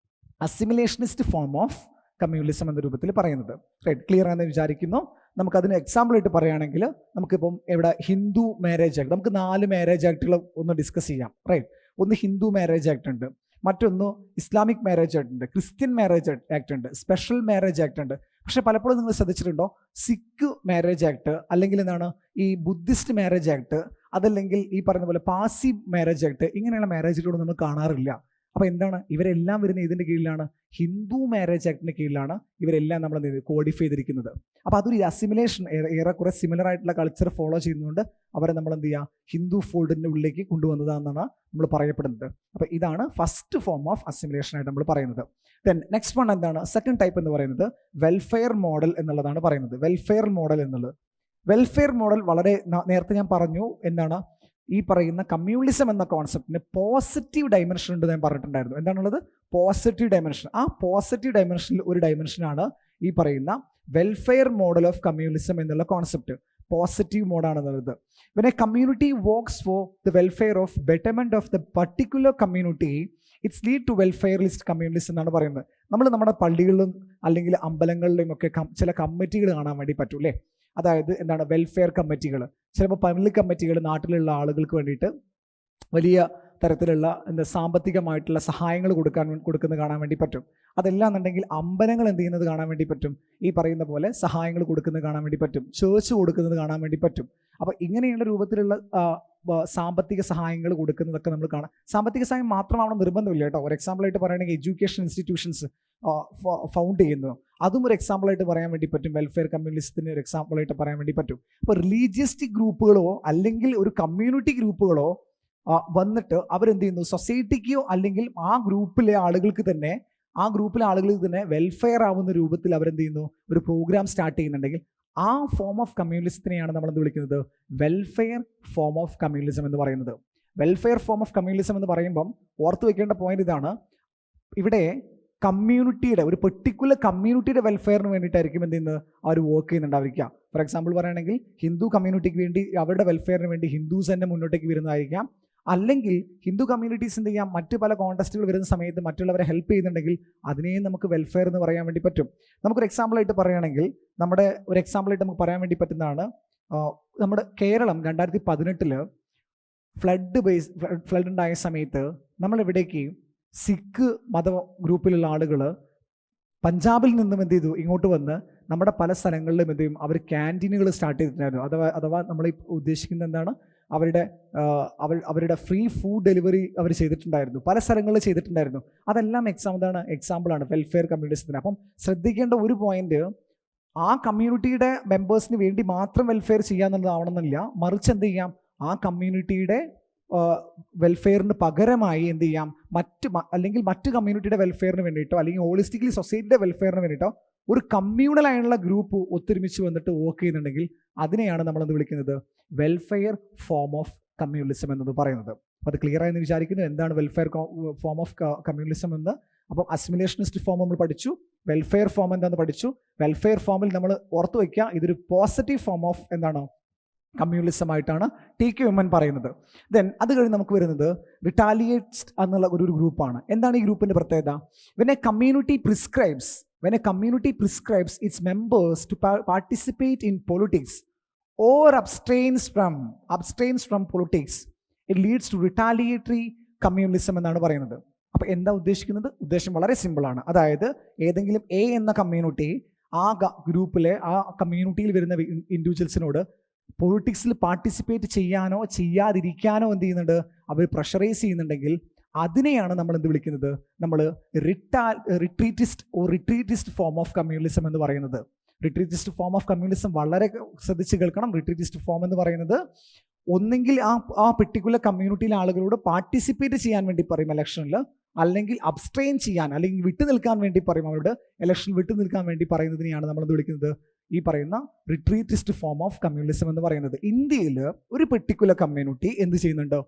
അസിമിലേഷനിസ്റ്റ് ഫോം ഓഫ് കമ്മ്യൂണലിസം എന്ന രൂപത്തിൽ പറയുന്നത്. റൈറ്റ്, ക്ലിയർ ആണെന്ന് വിചാരിക്കുന്നു. നമുക്കതിന് എക്സാമ്പിൾ ആയിട്ട് പറയുകയാണെങ്കിൽ നമുക്കിപ്പം ഇവിടെ ഹിന്ദു മാരേജ് ആക്ട്, നമുക്ക് 4 മാരേജ് ആക്ടുകൾ ഒന്ന് ഡിസ്കസ് ചെയ്യാം. റൈറ്റ്, ഒന്ന് ഹിന്ദു മാരേജ് ആക്ട് ഉണ്ട്, മറ്റൊന്ന് ഇസ്ലാമിക് മാരേജ് ആക്ട് ഉണ്ട്, ക്രിസ്ത്യൻ മാരേജ് ആക്ട് ഉണ്ട്, സ്പെഷ്യൽ മാരേജ് ആക്ട് ഉണ്ട്. പക്ഷെ പലപ്പോഴും നിങ്ങൾ ശ്രദ്ധിച്ചിട്ടുണ്ടോ? സിഖ് മാരേജ് ആക്ട്, അല്ലെങ്കിൽ എന്താണ് ഈ ബുദ്ധിസ്റ്റ് മാരേജ് ആക്ട്, അതല്ലെങ്കിൽ ഈ പറയുന്ന പോലെ പാസി മാരേജ് ആക്ട്, ഇങ്ങനെയുള്ള മാരേജുകളൊന്നും നമ്മൾ കാണാറില്ല. അപ്പോൾ എന്താണ്? ഇവരെല്ലാം വരുന്ന ഇതിൻ്റെ കീഴിലാണ്? ഹിന്ദു മാരേജ് ആക്ടിൻ്റെ കീഴിലാണ് ഇവരെല്ലാം നമ്മൾ കോഡിഫൈ ചെയ്തിരിക്കുന്നത്. അപ്പോൾ അതൊരു അസിമിലേഷൻ, ഏറെക്കുറെ സിമിലർ ആയിട്ടുള്ള കൾച്ചർ ഫോളോ ചെയ്യുന്നതുകൊണ്ട് അവരെ നമ്മൾ എന്ത് ചെയ്യുക? ഹിന്ദു ഫോൾഡിൻ്റെ ഉള്ളിലേക്ക് കൊണ്ടുവന്നതാണെന്നാണ് നമ്മൾ പറയപ്പെടുന്നത്. അപ്പോൾ ഇതാണ് ഫസ്റ്റ് ഫോം ഓഫ് അസിമിലേഷൻ ആയിട്ട് നമ്മൾ പറയുന്നത്. ദെൻ നെക്സ്റ്റ് വൺ എന്താണ്? സെക്കൻഡ് ടൈപ്പ് എന്ന് പറയുന്നത് വെൽഫെയർ മോഡൽ എന്നുള്ളതാണ് പറയുന്നത്. വെൽഫെയർ മോഡൽ എന്നുള്ളത്, വെൽഫെയർ മോഡൽ വളരെ നേരത്തെ ഞാൻ പറഞ്ഞു എന്താണ്? ഈ പറയുന്ന കമ്മ്യൂണലിസം എന്ന കോൺസെപ്റ്റിന് പോസിറ്റീവ് ഡയമെൻഷൻ ഉണ്ട് ഞാൻ പറഞ്ഞിട്ടുണ്ടായിരുന്നു. എന്താണുള്ളത്? Positive dimension. ആ പോസിറ്റീവ് ഡയമെൻഷനിൽ ഒരു ഡയമെൻഷനാണ് ഈ പറയുന്ന വെൽഫെയർ മോഡൽ ഓഫ് കമ്മ്യൂണലിസം എന്നുള്ള കോൺസെപ്റ്റ്. പോസിറ്റീവ് മോഡാണെന്നുള്ളത്. when a community works for the welfare of betterment of the particular community, it's lead to welfarist communist എന്നാണ് പറയുന്നത്. നമ്മൾ നമ്മുടെ പള്ളികളിലും അല്ലെങ്കിൽ അമ്പലങ്ങളിലും ഒക്കെ ചില കമ്മിറ്റികൾ കാണാൻ വേണ്ടി പറ്റും അല്ലേ? അതായത് എന്താണ്? വെൽഫെയർ കമ്മിറ്റികൾ. ചിലപ്പോൾ പബ്ലിക് കമ്മിറ്റികൾ നാട്ടിലുള്ള ആളുകൾക്ക് വേണ്ടിയിട്ട് വലിയ തരത്തിലുള്ള സാമ്പത്തികമായിട്ടുള്ള സഹായങ്ങൾ കൊടുക്കുന്നത് കാണാൻ വേണ്ടി പറ്റും. അതെല്ലാം എന്നുണ്ടെങ്കിൽ അമ്പലങ്ങൾ എന്ത് ചെയ്യുന്നത് കാണാൻ വേണ്ടി പറ്റും? ഈ പറയുന്ന പോലെ സഹായങ്ങൾ കൊടുക്കുന്നത് കാണാൻ വേണ്ടി പറ്റും, ചേർച്ച് കൊടുക്കുന്നത് കാണാൻ വേണ്ടി പറ്റും. അപ്പോൾ ഇങ്ങനെയുള്ള രൂപത്തിലുള്ള സാമ്പത്തിക സഹായങ്ങൾ കൊടുക്കുന്നതൊക്കെ നമ്മൾ കാണാം. സാമ്പത്തിക സഹായം മാത്രമാവണം നിർബന്ധമില്ല കേട്ടോ. ഒരു എക്സാമ്പിളായിട്ട് പറയുകയാണെങ്കിൽ എഡ്യൂക്കേഷൻ ഇൻസ്റ്റിറ്റ്യൂഷൻസ് ഫൗണ്ട് ചെയ്യുന്നു, അതും ഒരു എക്സാമ്പിളായിട്ട് പറയാൻ വേണ്ടി പറ്റും. വെൽഫെയർ കമ്മ്യൂണിസത്തിന് ഒരു എക്സാമ്പിളായിട്ട് പറയാൻ വേണ്ടി പറ്റും. അപ്പോൾ റിലീജിയസ്റ്റിക് ഗ്രൂപ്പുകളോ അല്ലെങ്കിൽ ഒരു കമ്മ്യൂണിറ്റി ഗ്രൂപ്പുകളോ വന്നിട്ട് അവരെന്ത് ചെയ്യുന്നു? സൊസൈറ്റിക്കോ അല്ലെങ്കിൽ ആ ഗ്രൂപ്പിലെ ആളുകൾക്ക് തന്നെ വെൽഫെയർ ആവുന്ന രൂപത്തിൽ അവരെന്ത് ചെയ്യുന്നു? ഒരു പ്രോഗ്രാം സ്റ്റാർട്ട് ചെയ്യുന്നുണ്ടെങ്കിൽ ആ ഫോം ഓഫ് കമ്മ്യൂണിസത്തിനെയാണ് നമ്മൾ എന്ത് വിളിക്കുന്നത്? വെൽഫെയർ ഫോം ഓഫ് കമ്മ്യൂണിസം എന്ന് പറയുന്നത്. വെൽഫെയർ ഫോം ഓഫ് കമ്മ്യൂണിസം എന്ന് പറയുമ്പം ഓർത്ത് വെക്കേണ്ട പോയിന്റ് ഇതാണ്. ഇവിടെ കമ്മ്യൂണിറ്റിയുടെ ഒരു പെർട്ടിക്കുലർ കമ്മ്യൂണിറ്റിയുടെ വെൽഫെയറിന് വേണ്ടിയിട്ടായിരിക്കും എന്ത് ചെയ്യുന്നത്? അവർ വർക്ക് ചെയ്യുന്നുണ്ടായിരിക്കാം. ഫോർ എക്സാമ്പിൾ പറയുകയാണെങ്കിൽ ഹിന്ദു കമ്മ്യൂണിറ്റിക്ക് വേണ്ടി അവരുടെ വെൽഫെയറിന് വേണ്ടി ഹിന്ദുസ് തന്നെ മുന്നോട്ടേക്ക് വരുന്നതായിരിക്കാം. അല്ലെങ്കിൽ ഹിന്ദു കമ്മ്യൂണിറ്റീസ് എന്ത് ചെയ്യാം? മറ്റു പല കോൺടെസ്റ്റുകൾ വരുന്ന സമയത്ത് മറ്റുള്ളവരെ ഹെൽപ്പ് ചെയ്യുന്നുണ്ടെങ്കിൽ അതിനെയും നമുക്ക് വെൽഫെയർ എന്ന് പറയാൻ വേണ്ടി പറ്റും. നമുക്കൊരു എക്സാമ്പിളായിട്ട് പറയുകയാണെങ്കിൽ നമുക്ക് പറയാൻ വേണ്ടി പറ്റുന്നതാണ് നമ്മുടെ കേരളം 2018 ഫ്ലഡ് ഉണ്ടായ സമയത്ത് നമ്മളിവിടേക്ക് സിഖ് മത ഗ്രൂപ്പിലുള്ള ആളുകൾ പഞ്ചാബിൽ നിന്നും എന്ത് ചെയ്തു? ഇങ്ങോട്ട് വന്ന് നമ്മുടെ പല സ്ഥലങ്ങളിലും എന്ത് ചെയ്യും? അവർ ക്യാൻറ്റീനുകൾ സ്റ്റാർട്ട് ചെയ്തിട്ടുണ്ടായിരുന്നു. അഥവാ നമ്മൾ ഉദ്ദേശിക്കുന്നത് എന്താണ്? അവരുടെ ഫ്രീ ഫുഡ് ഡെലിവറി അവർ ചെയ്തിട്ടുണ്ടായിരുന്നു, പല സ്ഥലങ്ങളിൽ ചെയ്തിട്ടുണ്ടായിരുന്നു. അതെല്ലാം എക്സാമ്പിളാണ് വെൽഫെയർ കമ്മ്യൂണിസത്തിന്. അപ്പം ശ്രദ്ധിക്കേണ്ട ഒരു പോയിന്റ്, ആ കമ്മ്യൂണിറ്റിയുടെ മെമ്പേഴ്സിന് വേണ്ടി മാത്രം വെൽഫെയർ ചെയ്യാന്നുള്ളതാവണമെന്നില്ല. മറിച്ച് എന്ത് ചെയ്യാം? ആ കമ്മ്യൂണിറ്റിയുടെ വെൽഫെയറിന് പകരമായി എന്ത് ചെയ്യാം? മറ്റ് കമ്മ്യൂണിറ്റിയുടെ വെൽഫെയറിന് വേണ്ടിയിട്ടോ അല്ലെങ്കിൽ ഹോളിസ്റ്റിക്കലി സൊസൈറ്റിയുടെ വെൽഫെയറിന് വേണ്ടിയിട്ടോ ഒരു കമ്മ്യൂണലായുള്ള ഗ്രൂപ്പ് ഒത്തൊരുമിച്ച് വന്നിട്ട് വർക്ക് ചെയ്യുന്നുണ്ടെങ്കിൽ അതിനെയാണ് നമ്മൾ എന്ത് വിളിക്കുന്നത്? വെൽഫെയർ ഫോം ഓഫ് കമ്മ്യൂണിസം എന്നത് പറയുന്നത്. അപ്പോൾ അത് ക്ലിയർ ആയെന്ന് വിചാരിക്കുന്നു. എന്താണ് വെൽഫെയർ ഫോം ഓഫ് കമ്മ്യൂണിസം എന്ന്? അപ്പം അസിമിലേഷനിസ്റ്റ് ഫോം നമ്മൾ പഠിച്ചു, വെൽഫെയർ ഫോം എന്താണെന്ന് പഠിച്ചു. വെൽഫെയർ ഫോമിൽ നമ്മൾ ഓർത്ത് വയ്ക്കുക, ഇതൊരു പോസിറ്റീവ് ഫോം ഓഫ് എന്താണ്? കമ്മ്യൂണിസമായിട്ടാണ് TK ഉമ്മൻ പറയുന്നത്. ദെൻ അത് കഴിഞ്ഞ് നമുക്ക് വരുന്നത് റിട്ടാലിയേറ്റ്സ് എന്നുള്ള ഒരു ഗ്രൂപ്പാണ്. എന്താണ് ഈ ഗ്രൂപ്പിൻ്റെ പ്രത്യേകത? When a community prescribes its members to participate in politics or abstains from politics, it leads to retaliatory communism എന്നാണ് പറയുന്നത്. അപ്പോൾ എന്താ ഉദ്ദേശിക്കുന്നത്? ഉദ്ദേശം വളരെ സിമ്പിളാണ്. അതായത് ഏതെങ്കിലും A എന്ന കമ്മ്യൂണിറ്റി ആ ഗ്രൂപ്പിലെ ആ കമ്മ്യൂണിറ്റിയിൽ വരുന്ന ഇൻഡിവിജ്വൽസിനോട് പൊളിറ്റിക്സിൽ പാർട്ടിസിപ്പേറ്റ് ചെയ്യാനോ ചെയ്യാതിരിക്കാനോ എന്ത് ചെയ്യുന്നുണ്ട്, അവർ പ്രഷറൈസ് ചെയ്യുന്നുണ്ടെങ്കിൽ അതിനെയാണ് നമ്മൾ എന്ത് വിളിക്കുന്നത്? നമ്മൾ റിട്രീറ്റിസ്റ്റ് ഫോം ഓഫ് കമ്മ്യൂണിസം എന്ന് പറയുന്നത്. റിട്രീറ്റിസ്റ്റ് ഫോം ഓഫ് കമ്മ്യൂണിസം വളരെ ശ്രദ്ധിച്ച് കേൾക്കണം. റിട്രീറ്റിസ്റ്റ് ഫോം എന്ന് പറയുന്നത് ഒന്നെങ്കിൽ ആ പെർട്ടിക്കുലർ കമ്മ്യൂണിറ്റിയിലെ ആളുകളോട് പാർട്ടിസിപ്പേറ്റ് ചെയ്യാൻ വേണ്ടി പറയും ഇലക്ഷനിൽ, അല്ലെങ്കിൽ അബ്സ്ട്രെയിൻ ചെയ്യാൻ അല്ലെങ്കിൽ വിട്ടു നിൽക്കാൻ വേണ്ടി പറയും. അവരുടെ ഇലക്ഷൻ വിട്ടു നിൽക്കാൻ വേണ്ടി പറയുന്നതിനെയാണ് നമ്മൾ എന്ത് വിളിക്കുന്നത്? ഈ പറയുന്ന റിട്രീറ്റിസ്റ്റ് ഫോം ഓഫ് കമ്മ്യൂണിസം എന്ന് പറയുന്നത്. ഇന്ത്യയിൽ ഒരു പെർട്ടിക്കുലർ കമ്മ്യൂണിറ്റി എന്ത് ചെയ്യുന്നുണ്ട്?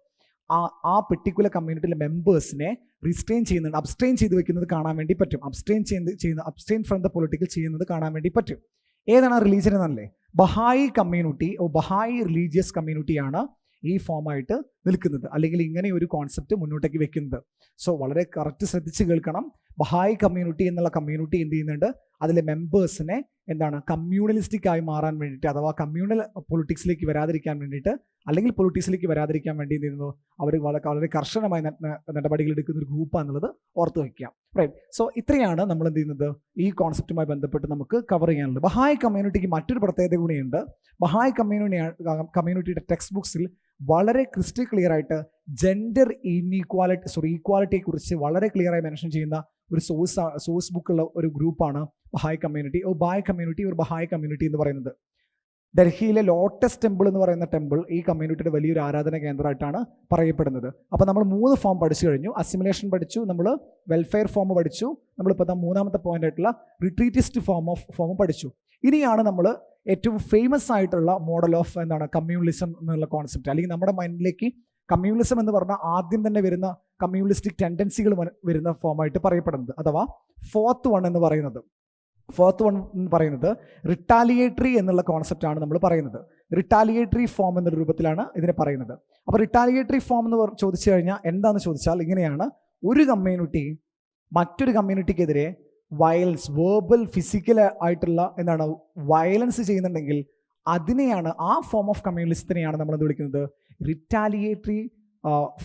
ആ പെർട്ടിക്കുലർ കമ്മ്യൂണിറ്റിയിലെ മെമ്പേഴ്സിനെ റിസ്ട്രെയിൻ ചെയ്യുന്നുണ്ട്, അബ്സ്ട്രെയിൻ ചെയ്ത് വെക്കുന്നത് കാണാൻ വേണ്ടി പറ്റും. അബ്സ്ട്രെയിൻ ഫ്രം ദ പൊളിറ്റിക്കൽ ചെയ്യുന്നത് കാണാൻ വേണ്ടി പറ്റും. ഏതാണ് റിലീജിയൻ എന്നല്ലേ? ബഹായി കമ്മ്യൂണിറ്റി, ബഹായി റിലീജിയസ് കമ്മ്യൂണിറ്റിയാണ് ഈ ഫോമായിട്ട് നിൽക്കുന്നത്, അല്ലെങ്കിൽ ഇങ്ങനെ ഒരു കോൺസെപ്റ്റ് മുന്നോട്ടേക്ക് വെക്കുന്നത്. സോ വളരെ കറക്റ്റ് ശ്രദ്ധിച്ച് കേൾക്കണം. ബഹായി കമ്മ്യൂണിറ്റി എന്നുള്ള കമ്മ്യൂണിറ്റി എന്ത് ചെയ്യുന്നുണ്ട്? അതിലെ മെമ്പേഴ്സിനെ എന്താണ് കമ്മ്യൂണലിസ്റ്റിക് ആയി മാറാൻ വേണ്ടിയിട്ട്, അഥവാ കമ്മ്യൂണൽ പൊളിറ്റിക്സിലേക്ക് വരാതിരിക്കാൻ വേണ്ടിയിട്ട്, അല്ലെങ്കിൽ പൊളിറ്റിക്സിലേക്ക് വരാതിരിക്കാൻ വേണ്ടി എന്ത് ചെയ്യുന്നു? അവർ വളരെ കർശനമായി നടപടികൾ എടുക്കുന്ന ഒരു ഗ്രൂപ്പാണെന്നുള്ളത് ഓർത്ത് വയ്ക്കാം. റൈറ്റ്. സോ ഇത്രയാണ് നമ്മൾ എന്ത് ചെയ്യുന്നത് ഈ കോൺസെപ്റ്റുമായി ബന്ധപ്പെട്ട് നമുക്ക് കവർ ചെയ്യാനുള്ളത്. ബഹായി കമ്മ്യൂണിറ്റിക്ക് മറ്റൊരു പ്രത്യേകത കൂടിയുണ്ട്. ബഹായി കമ്മ്യൂണിറ്റിയുടെ ടെക്സ്റ്റ് ബുക്സിൽ വളരെ ക്രിസ്റ്റൽ ക്ലിയർ ആയിട്ട് ജെൻഡർ ഈക്വാലിറ്റിയെ കുറിച്ച് വളരെ ക്ലിയർ ആയി മെൻഷൻ ചെയ്യുന്ന ഒരു സോഴ്സ് ബുക്കുള്ള ഒരു ഗ്രൂപ്പാണ് ബഹായി കമ്മ്യൂണിറ്റി. ബഹായി കമ്മ്യൂണിറ്റി എന്ന് പറയുന്നത്. ഡൽഹിയിലെ ലോട്ടസ് ടെമ്പിൾ എന്ന് പറയുന്ന ടെമ്പിൾ ഈ കമ്മ്യൂണിറ്റിയുടെ വലിയൊരു ആരാധന കേന്ദ്രമായിട്ടാണ് പറയപ്പെടുന്നത്. അപ്പോൾ നമ്മൾ 3 ഫോം പഠിച്ചു കഴിഞ്ഞു. അസിമിലേഷൻ പഠിച്ചു, നമ്മൾ വെൽഫെയർ ഫോം പഠിച്ചു, നമ്മളിപ്പോൾ മൂന്നാമത്തെ പോയിന്റ് ആയിട്ടുള്ള റിട്രീറ്റിസ്റ്റ് ഫോം പഠിച്ചു. ഇനിയാണ് നമ്മൾ ഏറ്റവും ഫേമസ് ആയിട്ടുള്ള മോഡൽ ഓഫ് കമ്മ്യൂണിസം എന്നുള്ള കോൺസെപ്റ്റ്, അല്ലെങ്കിൽ നമ്മുടെ മൈൻഡിലേക്ക് കമ്മ്യൂണിസം എന്ന് പറഞ്ഞാൽ ആദ്യം തന്നെ വരുന്ന കമ്മ്യൂണിസ്റ്റിക് ടെൻഡൻസികൾ വരുന്ന ഫോമായിട്ട് പറയപ്പെടുന്നത്, അഥവാ ഫോർത്ത് വൺ എന്ന് പറയുന്നത് റിട്ടാലിയേറ്ററി എന്നുള്ള കോൺസെപ്റ്റാണ് നമ്മൾ പറയുന്നത്. റിട്ടാലിയേറ്ററി ഫോം എന്ന രൂപത്തിലാണ് ഇതിനെ പറയുന്നത്. അപ്പോൾ റിട്ടാലിയേറ്ററി ഫോം എന്ന് ചോദിച്ചു കഴിഞ്ഞാൽ എന്താണെന്ന് ചോദിച്ചാൽ ഇങ്ങനെയാണ്: ഒരു കമ്മ്യൂണിറ്റി മറ്റൊരു കമ്മ്യൂണിറ്റിക്കെതിരെ വയലൻസ്, വേർബൽ ഫിസിക്കൽ ആയിട്ടുള്ള വയലൻസ് ചെയ്യുന്നുണ്ടെങ്കിൽ അതിനെയാണ്, ആ ഫോം ഓഫ് കമ്മ്യൂണിസത്തിനെയാണ് നമ്മൾ എന്ത് വിളിക്കുന്നത്? റിറ്റാലിയേറ്ററി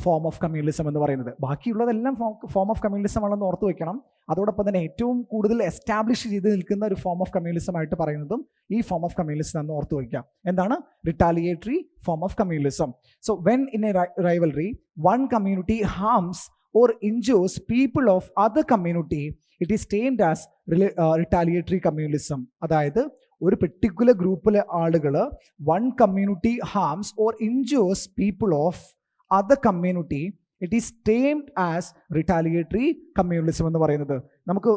ഫോം ഓഫ് കമ്മ്യൂണിസം എന്ന് പറയുന്നത്. ബാക്കിയുള്ളതെല്ലാം ഫോം ഓഫ് കമ്മ്യൂണിസം ആണെന്ന് ഓർത്ത് വയ്ക്കണം. അതോടൊപ്പം തന്നെ ഏറ്റവും കൂടുതൽ എസ്റ്റാബ്ലിഷ് ചെയ്ത് നിൽക്കുന്ന ഒരു ഫോം ഓഫ് കമ്മ്യൂണിസം ആയിട്ട് പറയുന്നതും ഈ ഫോം ഓഫ് കമ്മ്യൂണിസം എന്ന് ഓർത്ത് വയ്ക്കാം. എന്താണ്? Retaliatory form of communism. So when in a rivalry one community harms or injures people of other community, it is termed as retaliatory communism. അതായത് ഒരു പെർട്ടിക്കുലർ ഗ്രൂപ്പിലെ ആളുകൾ one community harms or injures people of other community, it is termed as retaliatory communism എന്ന് പറയുന്നത്. നമുക്ക്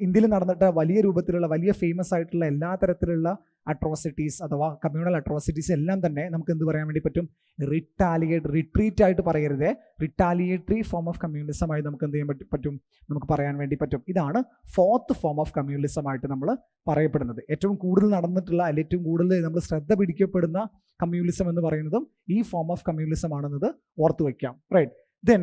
ഇന്ത്യയിൽ നടന്നിട്ട് വലിയ രൂപത്തിലുള്ള, വലിയ ഫേമസ് ആയിട്ടുള്ള എല്ലാ തരത്തിലുള്ള അട്രോസിറ്റീസ് അഥവാ കമ്മ്യൂണൽ അട്രോസിറ്റീസ് എല്ലാം തന്നെ നമുക്ക് എന്ത് പറയാൻ വേണ്ടി പറ്റും? റിട്രീറ്റ് ആയിട്ട് പറയരുത്, റിറ്റാലിയേറ്ററി ഫോം ഓഫ് കമ്മ്യൂണിസം ആയി നമുക്ക് എന്ത് ചെയ്യാൻ പറ്റും? നമുക്ക് പറയാൻ വേണ്ടി പറ്റും. ഇതാണ് ഫോർത്ത് ഫോം ഓഫ് കമ്മ്യൂണിസം ആയിട്ട് നമ്മൾ പറയപ്പെടുന്നത്. ഏറ്റവും കൂടുതൽ നടന്നിട്ടുള്ള, അല്ലെങ്കിൽ ഏറ്റവും കൂടുതൽ നമ്മൾ ശ്രദ്ധ പിടിക്കപ്പെടുന്ന കമ്മ്യൂണിസം എന്ന് പറയുന്നതും ഈ ഫോം ഓഫ് കമ്മ്യൂണിസം ആണെന്നത് ഓർത്തു വയ്ക്കാം. റൈറ്റ്. ദെൻ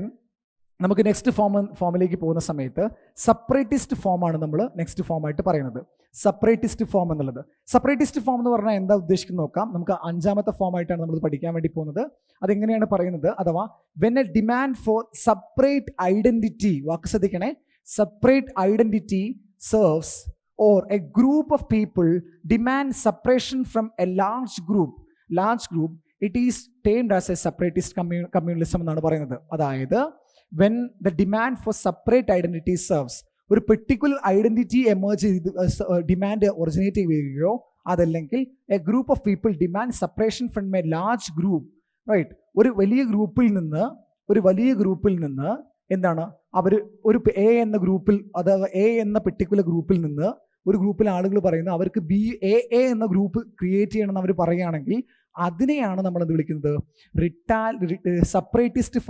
നമുക്ക് നെക്സ്റ്റ് ഫോമിലേക്ക് പോകുന്ന സമയത്ത് സെപ്പറേറ്റിസ്റ്റ് ഫോമാണ് നമ്മൾ നെക്സ്റ്റ് ഫോമായിട്ട് പറയുന്നത്. സെപ്പറേറ്റിസ്റ്റ് ഫോം എന്നുള്ളത്, സെപ്പറേറ്റിസ്റ്റ് ഫോം എന്ന് പറഞ്ഞാൽ എന്താ ഉദ്ദേശിക്കുന്നത് നോക്കാം. നമുക്ക് 5ാമത്തെ ഫോമായിട്ടാണ് നമ്മൾ പഠിക്കാൻ വേണ്ടി പോകുന്നത്. അതെങ്ങനെയാണ് പറയുന്നത്? അഥവാ when a demand for separate identity, വാക്ക് ശ്രദ്ധിക്കണേ, separate identity serves or a group of people demand separation from a large group, it is termed as a separatist communism എന്നാണ് പറയുന്നത്. അതായത് when the demand for separate identity serves, ഒരു particular identity emerge ചെയ്ത് demand originate ചെയ്യുകയോ, അതല്ലെങ്കിൽ a group of people demand separation from a large group, right. ഒരു വലിയ ഗ്രൂപ്പിൽ നിന്ന് എന്താണ് അവർ ഒരു എ എന്ന ഗ്രൂപ്പിൽ, അഥവാ എ എന്ന പെർട്ടിക്കുലർ ഗ്രൂപ്പിൽ നിന്ന് ഒരു ഗ്രൂപ്പിലെ ആളുകൾ പറയുന്നത് അവർക്ക് എ എന്ന ഗ്രൂപ്പ് ക്രിയേറ്റ് ചെയ്യണമെന്ന് അവർ പറയുകയാണെങ്കിൽ അതിനെയാണ് നമ്മൾ എന്ത് വിളിക്കുന്നത്? സെപ്പറേറ്റിസ്റ്റ്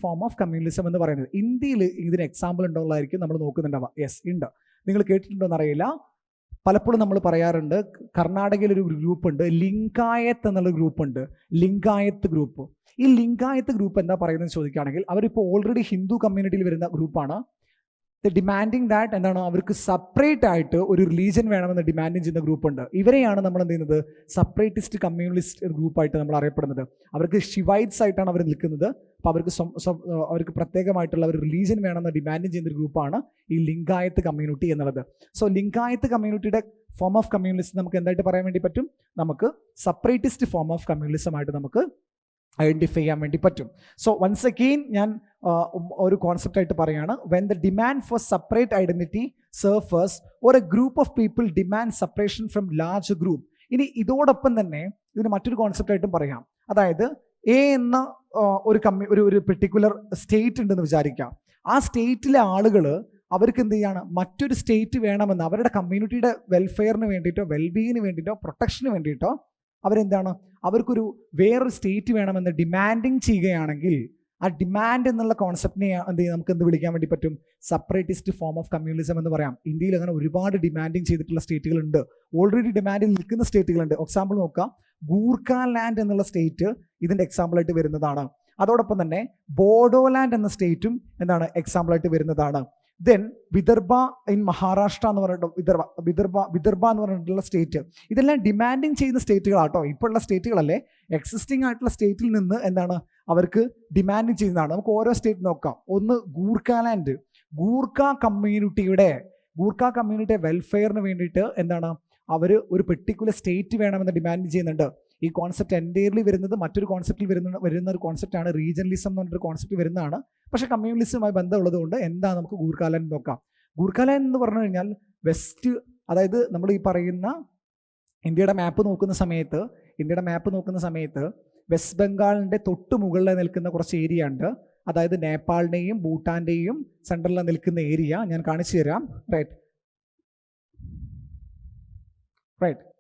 ഫോം ഓഫ് കമ്മ്യൂണിസം എന്ന് പറയുന്നത്. ഇന്ത്യയിൽ ഇതിന് എക്സാമ്പിൾ ഉണ്ടോന്നായിരിക്കും നമ്മൾ നോക്കുന്നുണ്ടാവുക. യെസ്, ഉണ്ട്. നിങ്ങൾ കേട്ടിട്ടുണ്ടോ എന്നറിയില്ല. പലപ്പോഴും നമ്മൾ പറയാറുണ്ട് കർണാടകയിൽ ഒരു ഗ്രൂപ്പ് ഉണ്ട്, ലിംഗായത്ത് എന്നുള്ള ഗ്രൂപ്പ് ഉണ്ട്, ലിംഗായത്ത് ഗ്രൂപ്പ്. ഈ ലിംഗായത്ത് ഗ്രൂപ്പ് എന്താ പറയുന്നത് ചോദിക്കുകയാണെങ്കിൽ അവരിപ്പോൾ ഓൾറെഡി ഹിന്ദു കമ്മ്യൂണിറ്റിയിൽ വരുന്ന ഗ്രൂപ്പാണ്. ഡിമാൻഡിങ് ദാറ്റ് എന്താണ്, അവർക്ക് സെപ്പറേറ്റ് ആയിട്ട് ഒരു റിലീജിയൻ വേണമെന്ന് ഡിമാൻഡിങ് ചെയ്യുന്ന ഗ്രൂപ്പ് ഉണ്ട്. ഇവരെയാണ് നമ്മൾ എന്ത് ചെയ്യുന്നത്, സെപ്പറേറ്റിസ്റ്റ് കമ്മ്യൂണിസ്റ്റ് ഗ്രൂപ്പായിട്ട് നമ്മൾ അറിയപ്പെടുന്നത്. അവർക്ക് ഷിവൈറ്റ്സ് ആയിട്ടാണ് അവർ നിൽക്കുന്നത്. അപ്പോൾ അവർക്ക് പ്രത്യേകമായിട്ടുള്ള ഒരു റിലീജിയൻ വേണമെന്ന് ഡിമാൻഡിങ് ചെയ്യുന്ന ഒരു ഗ്രൂപ്പാണ് ഈ ലിംഗായത്ത് കമ്മ്യൂണിറ്റി എന്നുള്ളത്. സോ ലിംഗായത്ത് കമ്മ്യൂണിറ്റിയുടെ ഫോം ഓഫ് കമ്മ്യൂണിസം നമുക്ക് എന്തായിട്ട് പറയാൻ വേണ്ടി പറ്റും, നമുക്ക് സെപ്പറേറ്റിസ്റ്റ് ഫോം ഓഫ് കമ്മ്യൂണിസം ആയിട്ട് നമുക്ക് ഐഡൻറ്റിഫൈ ചെയ്യാൻ വേണ്ടി പറ്റും. സോ വൺസ് അഗെയിൻ ഞാൻ ഒരു കോൺസെപ്റ്റ് ആയിട്ട് പറയുകയാണ്, when the demand for separate identity surfers or a group of people demand separation from large group. ഇനി ഇതോടൊപ്പം തന്നെ ഇതിന് മറ്റൊരു കോൺസെപ്റ്റ് ആയിട്ടും പറയാം. അതായത് എ എന്ന ഒരു പെർട്ടിക്കുലർ സ്റ്റേറ്റ് ഉണ്ടെന്ന് വിചാരിക്കാം. ആ സ്റ്റേറ്റിലെ ആളുകൾ അവർക്ക് എന്ത് ചെയ്യാണ്, മറ്റൊരു സ്റ്റേറ്റ് വേണമെന്ന് അവരുടെ കമ്മ്യൂണിറ്റിയുടെ വെൽഫെയറിന് വേണ്ടിയിട്ടോ വെൽബീയിങ്ങിന് വേണ്ടിയിട്ടോ പ്രൊട്ടക്ഷന് വേണ്ടിയിട്ടോ അവരെന്താണ്, അവർക്കൊരു വേറൊരു സ്റ്റേറ്റ് വേണമെന്ന് ഡിമാൻഡിങ് ചെയ്യുകയാണെങ്കിൽ ആ ഡിമാൻഡ് എന്നുള്ള കോൺസെപ്റ്റിനെ നമുക്ക് എന്ത് വിളിക്കാൻ വേണ്ടി പറ്റും, സെപ്പറേറ്റിസ്റ്റ് ഫോം ഓഫ് കമ്മ്യൂണിസം എന്ന് പറയാം. ഇന്ത്യയിൽ അങ്ങനെ ഒരുപാട് ഡിമാൻഡിങ് ചെയ്തിട്ടുള്ള സ്റ്റേറ്റുകളുണ്ട്, ഓൾറെഡി ഡിമാൻഡിൽ നിൽക്കുന്ന സ്റ്റേറ്റുകളുണ്ട്. എക്സാമ്പിൾ നോക്കാം, ഗൂർഖാലാൻഡ് എന്നുള്ള സ്റ്റേറ്റ് ഇതിൻ്റെ എക്സാമ്പിളായിട്ട് വരുന്നതാണ്. അതോടൊപ്പം തന്നെ ബോഡോലാൻഡ് എന്ന സ്റ്റേറ്റും എന്താണ് എക്സാമ്പിളായിട്ട് വരുന്നതാണ്. ദെൻ വിദർഭ ഇൻ മഹാരാഷ്ട്ര എന്ന് പറഞ്ഞിട്ട് വിദർഭ എന്ന് പറഞ്ഞിട്ടുള്ള സ്റ്റേറ്റ്, ഇതെല്ലാം ഡിമാൻഡിങ് ചെയ്യുന്ന സ്റ്റേറ്റുകളാട്ടോ. ഇപ്പോൾ ഉള്ള സ്റ്റേറ്റുകളല്ലേ, എക്സിസ്റ്റിംഗ് ആയിട്ടുള്ള സ്റ്റേറ്റിൽ നിന്ന് എന്താണ് അവർക്ക് ഡിമാൻഡിങ് ചെയ്യുന്നതാണ്. നമുക്ക് ഓരോ സ്റ്റേറ്റ് നോക്കാം. ഒന്ന് ഗൂർഖാലാൻഡ്, ഗൂർഖ കമ്മ്യൂണിറ്റിയുടെ വെൽഫെയറിന് വേണ്ടിയിട്ട് എന്താണ് അവർ ഒരു പെർട്ടിക്കുലർ സ്റ്റേറ്റ് വേണമെന്ന് ഡിമാൻഡ് ചെയ്യുന്നുണ്ട്. ഈ കോൺസെപ്റ്റ് എൻറ്റയർലി വരുന്നത് മറ്റൊരു കോൺസെപ്റ്റിൽ വരുന്ന ഒരു കോൺസെപ്റ്റാണ്, റീജിയണലിസം എന്ന് പറഞ്ഞൊരു കോൺസെപ്റ്റ് വരുന്നതാണ്. പക്ഷേ കമ്മ്യൂണലിസവുമായി ബന്ധമുള്ളത് കൊണ്ട് എന്താ നമുക്ക് ഗൂർഖാലാൻഡ് നോക്കാം. ഗൂർഖാലാൻഡ് എന്ന് പറഞ്ഞു കഴിഞ്ഞാൽ വെസ്റ്റ്, അതായത് നമ്മൾ ഈ പറയുന്ന ഇന്ത്യയുടെ മാപ്പ് നോക്കുന്ന സമയത്ത് വെസ്റ്റ് ബംഗാളിൻ്റെ തൊട്ട് മുകളിൽ നിൽക്കുന്ന കുറച്ച് ഏരിയ ഉണ്ട്. അതായത് നേപ്പാളിൻ്റെയും ഭൂട്ടാൻ്റെയും സെൻട്രലിൽ നിൽക്കുന്ന ഏരിയ ഞാൻ കാണിച്ചു തരാം. റൈറ്റ്,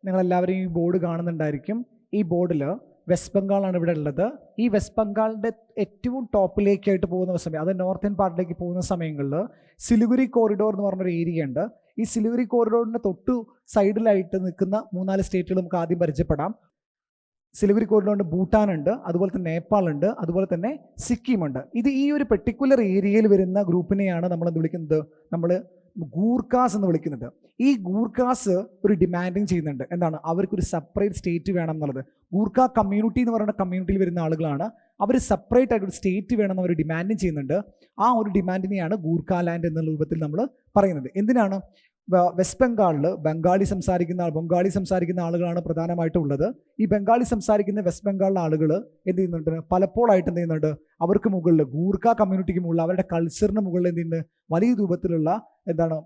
നിങ്ങളെല്ലാവരും ഈ ബോർഡ് കാണുന്നുണ്ടായിരിക്കും. ഈ ബോർഡിൽ വെസ്റ്റ് ബംഗാളാണ് ഇവിടെ ഉള്ളത്. ഈ വെസ്റ്റ് ബംഗാളിൻ്റെ ഏറ്റവും ടോപ്പിലേക്കായിട്ട് പോകുന്ന സമയം, അത് നോർത്തേൺ പാർട്ടിലേക്ക് പോകുന്ന സമയങ്ങളിൽ സിലിഗുരി കോറിഡോർ എന്ന് പറഞ്ഞൊരു ഏരിയ ഉണ്ട്. ഈ സിലിഗുരി കോറിഡോറിൻ്റെ തൊട്ടു സൈഡിലായിട്ട് നിൽക്കുന്ന 4 സ്റ്റേറ്റുകൾ നമുക്ക് ആദ്യം പരിചയപ്പെടാം. സിലിഗുരി കോറിഡോറിൻ്റെ ഭൂട്ടാനുണ്ട്, അതുപോലെ തന്നെ നേപ്പാളുണ്ട്, അതുപോലെ തന്നെ സിക്കിമുണ്ട്. ഈ ഒരു പെർട്ടിക്കുലർ ഏരിയയിൽ വരുന്ന ഗ്രൂപ്പിനെയാണ് നമ്മൾ എന്ത് വിളിക്കുന്നത്, നമ്മൾ ഗൂർഖാസ് എന്ന് വിളിക്കുന്നത്. ഈ ഗൂർഖാസ് ഒരു ഡിമാൻഡിങ് ചെയ്യുന്നുണ്ട്, എന്താണ്, അവർക്കൊരു സെപ്പറേറ്റ് സ്റ്റേറ്റ് വേണം എന്നുള്ളത്. ഗൂർഖ കമ്മ്യൂണിറ്റി എന്ന് പറയുന്ന കമ്മ്യൂണിറ്റിയിൽ വരുന്ന ആളുകളാണ്. അവർ സെപ്പറേറ്റ് ആയിട്ട് ഒരു സ്റ്റേറ്റ് വേണമെന്ന് അവർ ഡിമാൻഡിങ് ചെയ്യുന്നുണ്ട്. ആ ഒരു ഡിമാൻഡിനെയാണ് ഗൂർഖാലാൻഡ് എന്നുള്ള രൂപത്തിൽ നമ്മൾ പറയുന്നത്. എന്തിനാണ്, വെസ്റ്റ് ബംഗാളിൽ ബംഗാളി സംസാരിക്കുന്ന ആളുകളാണ് പ്രധാനമായിട്ടും ഉള്ളത്. ഈ ബംഗാളി സംസാരിക്കുന്ന വെസ്റ്റ് ബംഗാളിലെ ആളുകൾ എന്ത് ചെയ്യുന്നുണ്ട്, പലപ്പോഴായിട്ട് എന്ത് ചെയ്യുന്നുണ്ട്, അവർക്ക് മുകളിൽ ഗൂർഖ കമ്മ്യൂണിറ്റിക്ക് മുകളിൽ അവരുടെ കൾച്ചറിന് മുകളിൽ എന്ത് ചെയ്യുന്നത്, വലിയ രൂപത്തിലുള്ള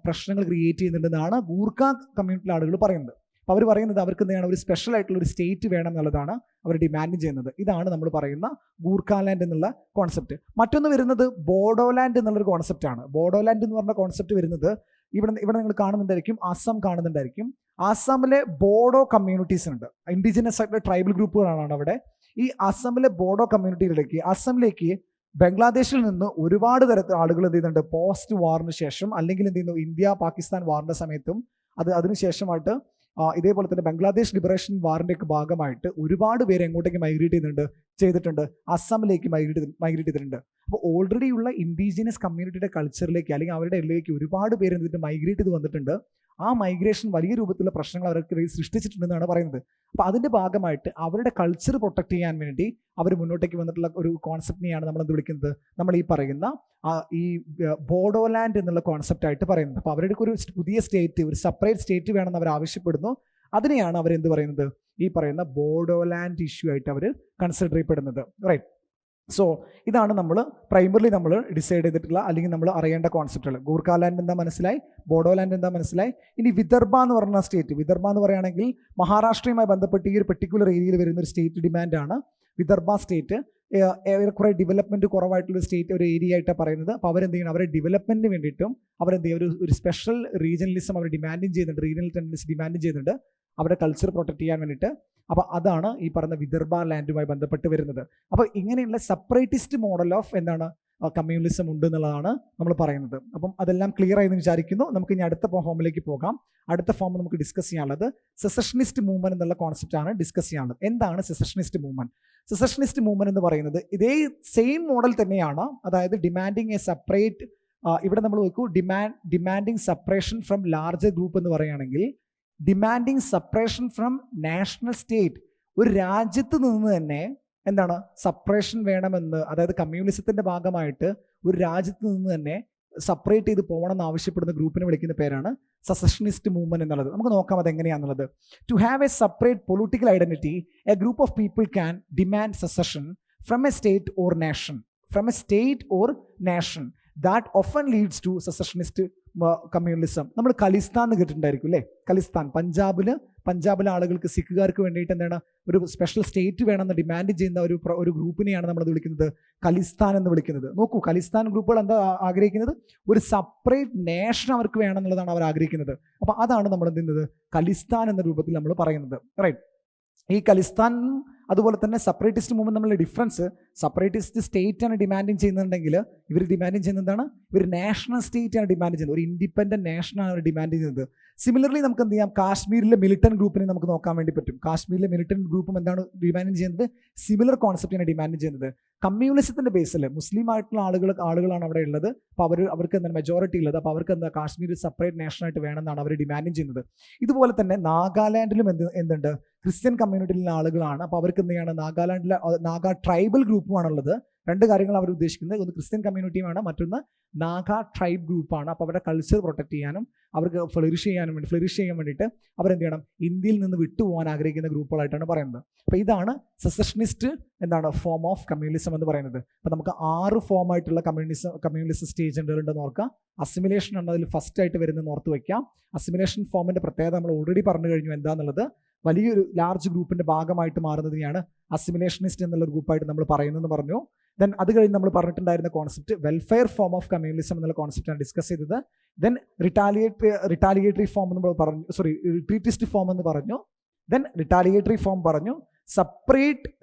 പ്രശ്നങ്ങൾ ക്രിയേറ്റ് ചെയ്യുന്നുണ്ടെന്നാണ് ഗൂർഖ കമ്മ്യൂണിറ്റിയിലെ ആളുകൾ പറയുന്നത്. അപ്പോൾ അവർ പറയുന്നത് അവർക്ക് എന്താണ്, ഒരു സ്പെഷ്യൽ ആയിട്ടുള്ള ഒരു സ്റ്റേറ്റ് വേണം എന്നുള്ളതാണ് അവർ ഡിമാൻഡ് ചെയ്യുന്നത്. ഇതാണ് നമ്മൾ പറയുന്ന ഗൂർഖാലാൻഡ് എന്നുള്ള കോൺസെപ്റ്റ്. മറ്റൊന്ന് വരുന്നത് ബോഡോലാൻഡ് എന്നുള്ളൊരു കോൺസെപ്റ്റാണ്. ബോഡോലാൻഡ് എന്ന് പറഞ്ഞ കോൺസെപ്റ്റ് വരുന്നത് ഇവിടെ നിങ്ങൾ കാണുന്നുണ്ടായിരിക്കും, ആസാം കാണുന്നുണ്ടായിരിക്കും. ആസാമിലെ ബോഡോ കമ്മ്യൂണിറ്റീസ് ഉണ്ട്, ഇൻഡിജിനസ് ആയിട്ടുള്ള ട്രൈബൽ ഗ്രൂപ്പുകളാണ് അവിടെ. ഈ ആസാമിലെ ബോഡോ അസമിലേക്ക് ബംഗ്ലാദേശിൽ നിന്ന് ഒരുപാട് തരത്തിൽ ആളുകൾ എന്ത് ചെയ്യുന്നുണ്ട്, പോസ്റ്റ് വാറിന് ശേഷം അല്ലെങ്കിൽ എന്ത് ചെയ്യുന്നു, ഇന്ത്യ പാകിസ്ഥാൻ വാറിൻ്റെ സമയത്തും അതിനുശേഷമായിട്ട് ഇതേപോലെ തന്നെ ബംഗ്ലാദേശ് ലിബറേഷൻ വാറിൻ്റെയൊക്കെ ഭാഗമായിട്ട് ഒരുപാട് പേര് എങ്ങോട്ടേക്ക് മൈഗ്രേറ്റ് ചെയ്തിട്ടുണ്ട്, അസമിലേക്ക് മൈഗ്രേറ്റ് ചെയ്തിട്ടുണ്ട്. അപ്പോൾ ഓൾറെഡി ഉള്ള ഇൻഡിജിനസ് കമ്മ്യൂണിറ്റിയുടെ കൾച്ചറിലേക്ക് അല്ലെങ്കിൽ അവരുടെ ഇടയിലേക്ക് ഒരുപാട് പേര് എന്തിട്ട് മൈഗ്രേറ്റ് ചെയ്ത് വന്നിട്ടുണ്ട്. ആ മൈഗ്രേഷൻ വലിയ രൂപത്തിലുള്ള പ്രശ്നങ്ങൾ അവർക്ക് സൃഷ്ടിച്ചിട്ടുണ്ടെന്നാണ് പറയുന്നത്. അപ്പോൾ അതിൻ്റെ ഭാഗമായിട്ട് അവരുടെ കൾച്ചർ പ്രൊട്ടക്ട് ചെയ്യാൻ വേണ്ടി അവർ മുന്നോട്ടേക്ക് വന്നിട്ടുള്ള ഒരു കോൺസെപ്റ്റിനെയാണ് നമ്മൾ എന്ത് വിളിക്കുന്നത്, നമ്മൾ ഈ പറയുന്ന ഈ ബോഡോലാൻഡ് എന്നുള്ള കോൺസെപ്റ്റായിട്ട് പറയുന്നത്. അപ്പോൾ അവരുടെ ഒരു പുതിയ സ്റ്റേറ്റ്, ഒരു സെപ്പറേറ്റ് സ്റ്റേറ്റ് വേണമെന്ന് അവർ ആവശ്യപ്പെടുന്നു. അതിനെയാണ് അവരെന്ത് പറയുന്നത്, ഈ പറയുന്ന ബോഡോലാൻഡ് ഇഷ്യൂ ആയിട്ട് അവർ കൺസിഡർ ചെയ്യപ്പെടുന്നത്. റൈറ്റ്. സോ ഇതാണ് നമ്മൾ പ്രൈമറിലി നമ്മൾ ഡിസൈഡ് ചെയ്തിട്ടുള്ള അല്ലെങ്കിൽ നമ്മൾ അറിയേണ്ട കോൺസെപ്റ്റുകൾ. ഗൂർഖാലാൻഡ് എന്താ മനസ്സിലായി, ബോഡോലാൻഡ് എന്താ മനസ്സിലായി. ഇനി വിദർഭ എന്ന് പറഞ്ഞ സ്റ്റേറ്റ്, വിദർഭ എന്ന് പറയുകയാണെങ്കിൽ മഹാരാഷ്ട്രയുമായി ബന്ധപ്പെട്ട് ഈ ഒരു പെർട്ടിക്കുലർ ഏരിയയിൽ വരുന്ന ഒരു സ്റ്റേറ്റ് ഡിമാൻഡാണ് വിദർഭ സ്റ്റേറ്റ്. കുറേ ഡെവലപ്മെൻറ്റ് കുറവായിട്ടുള്ള സ്റ്റേറ്റ്, ഒരു ഏരിയ ആയിട്ടാണ് പറയുന്നത്. അപ്പോൾ അവരെന്ത് ചെയ്യണം, അവരുടെ ഡെവലപ്മെൻറ്റിന് വേണ്ടിയിട്ടും അവരെന്ത് ചെയ്യും, ഒരു സ്പെഷ്യൽ റീജിയണലിസം അവർ ഡിമാൻഡിങ് ചെയ്യുന്നുണ്ട്, റീജിയണൽ ടെൻഡൻസി ഡിമാൻഡ് ചെയ്യുന്നുണ്ട് അവരുടെ കൾച്ചർ പ്രൊട്ടക്ട് ചെയ്യാൻ വേണ്ടിയിട്ട്. അപ്പോൾ അതാണ് ഈ പറഞ്ഞ വിദർഭ ലാൻഡുമായി ബന്ധപ്പെട്ട് വരുന്നത്. അപ്പോൾ ഇങ്ങനെയുള്ള സെപ്പറേറ്റിസ്റ്റ് മോഡൽ ഓഫ് കമ്മ്യൂണിസം ഉണ്ട് എന്നുള്ളതാണ് നമ്മൾ പറയുന്നത്. അപ്പം അതെല്ലാം ക്ലിയർ ആയെന്ന് വിചാരിക്കുന്നു. നമുക്ക് ഇനി അടുത്ത ഫോമിലേക്ക് പോകാം. അടുത്ത ഫോം നമുക്ക് ഡിസ്കസ് ചെയ്യാനുള്ളത് സെസഷനിസ്റ്റ് മൂവ്മെന്റ് എന്നുള്ള കോൺസെപ്റ്റാണ് ഡിസ്കസ് ചെയ്യാനുള്ളത്. എന്താണ് സെസഷനിസ്റ്റ് മൂവ്മെന്റ്? സെസഷനിസ്റ്റ് മൂവ്മെന്റ് എന്ന് പറയുന്നത് ഇതേ സെയിം മോഡൽ തന്നെയാണ്. അതായത് ഡിമാൻഡിങ് എ സെപ്പറേറ്റ്, ഇവിടെ നമ്മൾ നോക്കൂ, demanding separation from larger group എന്ന് പറയുകയാണെങ്കിൽ demanding separation from national state, ഒരു രാജ്യത്ത് നിന്ന് തന്നെ എന്താണ് സെപ്പറേഷൻ വേണമെന്ന്, അതായത് കമ്മ്യൂണിസത്തിന്റെ ഭാഗമായിട്ട് ഒരു രാജ്യത്ത് നിന്ന് തന്നെ സെപ്പറേറ്റ് ചെയ്ത് പോകണം എന്ന് ആവശ്യപ്പെടുന്ന ഗ്രൂപ്പിനെ വിളിക്കുന്ന പേരാണ് സെസഷനിസ്റ്റ് മൂവ്മെന്റ് എന്നുള്ളത്. നമുക്ക് നോക്കാം അതെങ്ങനെയാണെന്നുള്ളത്. To have a separate political identity, a group of people can demand secession from a state or nation that often leads to secessionist communism. നമ്മൾ ഖലിസ്ഥാൻ എന്ന് കേട്ടിട്ടുണ്ടായിരിക്കും അല്ലേ? ഖലിസ്ഥാൻ, പഞ്ചാബിലെ ആളുകൾക്ക്, സിഖുകാർക്ക് വേണ്ടിയിട്ട് എന്താണ് ഒരു സ്പെഷ്യൽ സ്റ്റേറ്റ് വേണമെന്ന് ഡിമാൻഡ് ചെയ്യുന്ന ഒരു ഗ്രൂപ്പിനെയാണ് നമ്മൾ വിളിക്കുന്നത് ഖലിസ്ഥാൻ എന്ന് വിളിക്കുന്നത്. നോക്കൂ, ഖലിസ്ഥാൻ ഗ്രൂപ്പുകൾ എന്താ ആഗ്രഹിക്കുന്നത്? ഒരു സെപ്പറേറ്റ് നേഷൻ അവർക്ക് വേണമെന്നുള്ളതാണ് അവർ ആഗ്രഹിക്കുന്നത്. അപ്പോൾ അതാണ് നമ്മൾ എന്ത് ചെയ്യുന്നത്, ഖലിസ്ഥാൻ എന്ന രൂപത്തിൽ നമ്മൾ പറയുന്നത്. റൈറ്റ്. ഈ ഖലിസ്ഥാൻ അതുപോലെ തന്നെ സെപ്പറേറ്റിസ്റ്റ് മൂവ്മെന്റ് തമ്മിലുള്ള ഡിഫറൻസ്, സെപ്പറേറ്റിസ്റ്റ് സ്റ്റേറ്റ് ആണ് ഡിമാൻഡിങ് ചെയ്യുന്നുണ്ടെങ്കിൽ ഇവർ ഡിമാൻഡിങ് ചെയ്യുന്നത് എന്താണ്? ഇവർ നാഷണൽ സ്റ്റേറ്റ് ആണ് ഡിമാൻഡ് ചെയ്യുന്നത്, ഒരു ഇൻഡിപെൻഡന്റ് നാഷനാണ് അവർ ഡിമാൻഡ് ചെയ്യുന്നത്. സിമിലർലി നമുക്ക് എന്ത് ചെയ്യാം, കാശ്മീരിലെ മിലിറ്റന്റ് ഗ്രൂപ്പിനെ നമുക്ക് നോക്കാൻ വേണ്ടി പറ്റും. കാശ്മീരിലെ മിലിറ്റന്റ് ഗ്രൂപ്പും എന്താണ് ഡിമാൻഡ് ചെയ്യുന്നത്? സിമിലർ കോൺസെപ്റ്റിനെ ഡിമാൻഡ് ചെയ്യുന്നത്. കമ്മ്യൂണിസത്തിന്റെ ബേസിൽ മുസ്ലിം ആയിട്ടുള്ള ആളുകളാണ് അവിടെ ഉള്ളത്. അപ്പോൾ അവർക്ക് എന്താണ് മെജോറിറ്റി ഉള്ളത്. അപ്പോൾ അവർക്ക് എന്താ കാശ്മീർ സെപ്പറേറ്റ് നാഷനായിട്ട് വേണമെന്നാണ് അവർ ഡിമാൻഡ് ചെയ്യുന്നത്. ഇതുപോലെ തന്നെ നാഗാലാൻഡിലും എന്തുണ്ട്, ക്രിസ്ത്യൻ കമ്മ്യൂണിറ്റിയിലുള്ള ആളുകളാണ്. അപ്പോൾ അവർക്ക് എന്താണ് നാഗ ട്രൈബൽ ഗ്രൂപ്പുമാണുള്ളത്. രണ്ട് കാര്യങ്ങൾ അവർ ഉദ്ദേശിക്കുന്നത്, ഒന്ന് ക്രിസ്ത്യൻ കമ്മ്യൂണിറ്റിയുമാണ്, മറ്റൊന്ന് നാഗ ട്രൈബ് ഗ്രൂപ്പാണ്. അപ്പോൾ അവരുടെ കൾച്ചർ പ്രൊട്ടക്ട് ചെയ്യാനും അവർക്ക് ഫ്ലറിഷ് ചെയ്യാൻ വേണ്ടിയിട്ട് അവരെന്ത് ചെയ്യണം, ഇന്ത്യയിൽ നിന്ന് വിട്ടുപോകാൻ ആഗ്രഹിക്കുന്ന ഗ്രൂപ്പുകളായിട്ടാണ് പറയുന്നത്. അപ്പോൾ ഇതാണ് സെസഷനിസ്റ്റ് ഫോം ഓഫ് കമ്മ്യൂണിസം എന്ന് പറയുന്നത്. അപ്പോൾ നമുക്ക് 6 ഫോമായിട്ടുള്ള കമ്മ്യൂണിസ്റ്റ് സ്റ്റേജ് ഉണ്ടെന്ന് ഓർക്കാം. അസിമിലേഷൻ ആണ് അതിൽ ഫസ്റ്റ് ആയിട്ട് വരുന്നതെന്ന് ഓർത്ത് വയ്ക്കാം. അസിമിലേഷൻ ഫോമിന്റെ പ്രത്യേകത നമ്മൾ ഓൾറെഡി പറഞ്ഞു കഴിഞ്ഞു എന്താണെന്നുള്ളത്. വലിയൊരു ലാർജ് ഗ്രൂപ്പിന്റെ ഭാഗമായിട്ട് മാറുന്നതിനെയാണ് അസിമിലേഷനിസ്റ്റ് എന്നുള്ള ഗ്രൂപ്പായിട്ട് നമ്മൾ പറയുന്നതെന്ന് പറഞ്ഞു. ദെൻ അത് കഴിഞ്ഞ് നമ്മൾ പറഞ്ഞിട്ടുണ്ടായിരുന്ന concept welfare form of communism എന്നുള്ള കോൺസെപ്റ്റാണ് ഡിസ്കസ് ചെയ്തത്. ദെൻ റിറ്റാലിയേറ്ററി ഫോം എന്ന് പറഞ്ഞു, റിട്രീറ്റിസ്റ്റ് ഫോം എന്ന് പറഞ്ഞു. ദെൻ റിറ്റാലിയേറ്ററി ഫോം പറഞ്ഞു.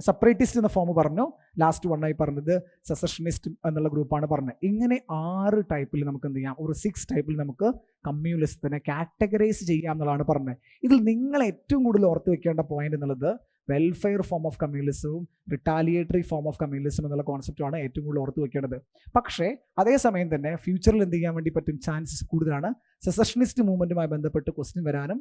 സെപ്പറേറ്റിസ്റ്റ് എന്ന ഫോം പറഞ്ഞു. ലാസ്റ്റ് വണ്ണായി പറഞ്ഞത് സെസഷനിസ്റ്റ് എന്നുള്ള ഗ്രൂപ്പാണ് പറഞ്ഞത്. ഇങ്ങനെ 6 ടൈപ്പിൽ നമുക്ക് എന്ത് ചെയ്യാം, ഒരു 6 ടൈപ്പിൽ നമുക്ക് കമ്മ്യൂണിസത്തിനെ കാറ്റഗറൈസ് ചെയ്യാം എന്നുള്ളതാണ് പറഞ്ഞത്. ഇതിൽ നിങ്ങൾ ഏറ്റവും കൂടുതൽ ഓർത്ത് വെക്കേണ്ട പോയിന്റ് എന്നുള്ളത് വെൽഫെയർ ഫോം ഓഫ് കമ്മ്യൂണിസവും റിറ്റാലിയേറ്ററി ഫോം ഓഫ് കമ്മ്യൂണിസം എന്നുള്ള കോൺസെപ്റ്റാണ് ഏറ്റവും കൂടുതൽ ഓർത്ത് വെക്കേണ്ടത്. പക്ഷേ അതേസമയം തന്നെ ഫ്യൂച്ചറിൽ എന്ത് ചെയ്യാൻ വേണ്ടി പറ്റും, ചാൻസസ് കൂടുതലാണ്. സെസഷനിസ്റ്റ് മൂവ്മെന്റുമായി ബന്ധപ്പെട്ട് ക്വസ്റ്റ്യൻ വരാനും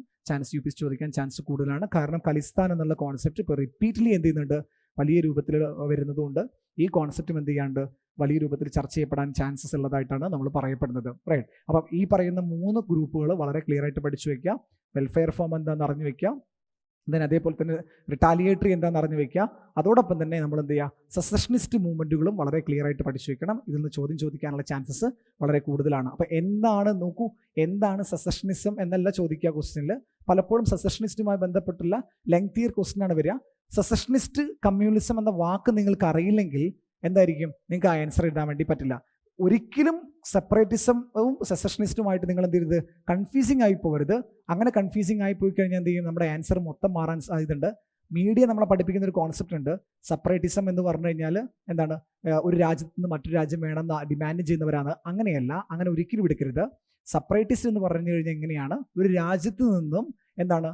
യൂപിഎസ് ചോദിക്കാൻ ചാൻസ് കൂടുതലാണ്. കാരണം ഖലിസ്ഥാൻ എന്നുള്ള കോൺസെപ്റ്റ് ഇപ്പോൾ റിപ്പീറ്റ്ലി എന്ത് ചെയ്യുന്നുണ്ട്, വലിയ രൂപത്തിൽ വരുന്നതുകൊണ്ട് ഈ കോൺസെപ്റ്റും എന്ത് ചെയ്യാണ്ട് വലിയ രൂപത്തിൽ ചർച്ച ചെയ്യപ്പെടാൻ ചാൻസസ് ഉള്ളതായിട്ടാണ് നമ്മൾ പറയപ്പെടുന്നത്. റൈറ്റ്. അപ്പം ഈ പറയുന്ന 3 ഗ്രൂപ്പുകൾ വളരെ ക്ലിയർ ആയിട്ട് പഠിച്ചു വയ്ക്കുക. വെൽഫെയർ ഫോം എന്താണെന്ന് അറിഞ്ഞു വയ്ക്കുക. ദെൻ അതേപോലെ തന്നെ റിറ്റാലിയേറ്ററി എന്താണെന്ന് അറിഞ്ഞു വയ്ക്കുക. അതോടൊപ്പം തന്നെ നമ്മൾ എന്ത് ചെയ്യുക, സെസഷനിസ്റ്റ് മൂവ്മെന്റുകളും വളരെ ക്ലിയർ ആയിട്ട് പഠിച്ചു വെക്കണം. ഇതിൽ നിന്ന് ചോദ്യം ചോദിക്കാനുള്ള ചാൻസസ് വളരെ കൂടുതലാണ്. അപ്പോൾ എന്താണ് സെസഷനിസം എന്നല്ല ചോദിക്കുക ക്വസ്റ്റ്യനിൽ. പലപ്പോഴും സെസഷനിസ്റ്റുമായി ബന്ധപ്പെട്ടുള്ള ലെങ്തിയർ ക്വസ്റ്റ്യൻ ആണ് വരിക. സെസഷനിസ്റ്റ് കമ്മ്യൂണിസം എന്ന വാക്ക് നിങ്ങൾക്ക് അറിയില്ലെങ്കിൽ എന്തായിരിക്കും, നിങ്ങൾക്ക് ആ ആൻസർ ഇടാൻ വേണ്ടി പറ്റില്ല. ഒരിക്കലും സെപ്പറേറ്റിസവും സെസഷനിസ്റ്റുമായിട്ട് നിങ്ങൾ എന്ത് ചെയ്യരുത്, കൺഫ്യൂസിങ് ആയി പോകരുത്. അങ്ങനെ കൺഫ്യൂസിങ് ആയി പോയി കഴിഞ്ഞാൽ എന്ത് ചെയ്യും, നമ്മുടെ ആൻസർ മൊത്തം മാറാൻ സാധ്യതയുണ്ട്. മീഡിയ നമ്മളെ പഠിപ്പിക്കുന്ന ഒരു കോൺസെപ്റ്റ് ഉണ്ട്. സെപ്പറേറ്റിസം എന്ന് പറഞ്ഞു കഴിഞ്ഞാൽ എന്താണ്, ഒരു രാജ്യത്ത് നിന്ന് മറ്റൊരു രാജ്യം വേണമെന്ന് ഡിമാൻഡ് ചെയ്യുന്നവരാണ്. അങ്ങനെയല്ല, അങ്ങനെ ഒരിക്കലും എടുക്കരുത്. സെപ്പറേറ്റിസ്റ്റ് എന്ന് പറഞ്ഞു കഴിഞ്ഞാൽ എങ്ങനെയാണ്, ഒരു രാജ്യത്ത് നിന്നും എന്താണ്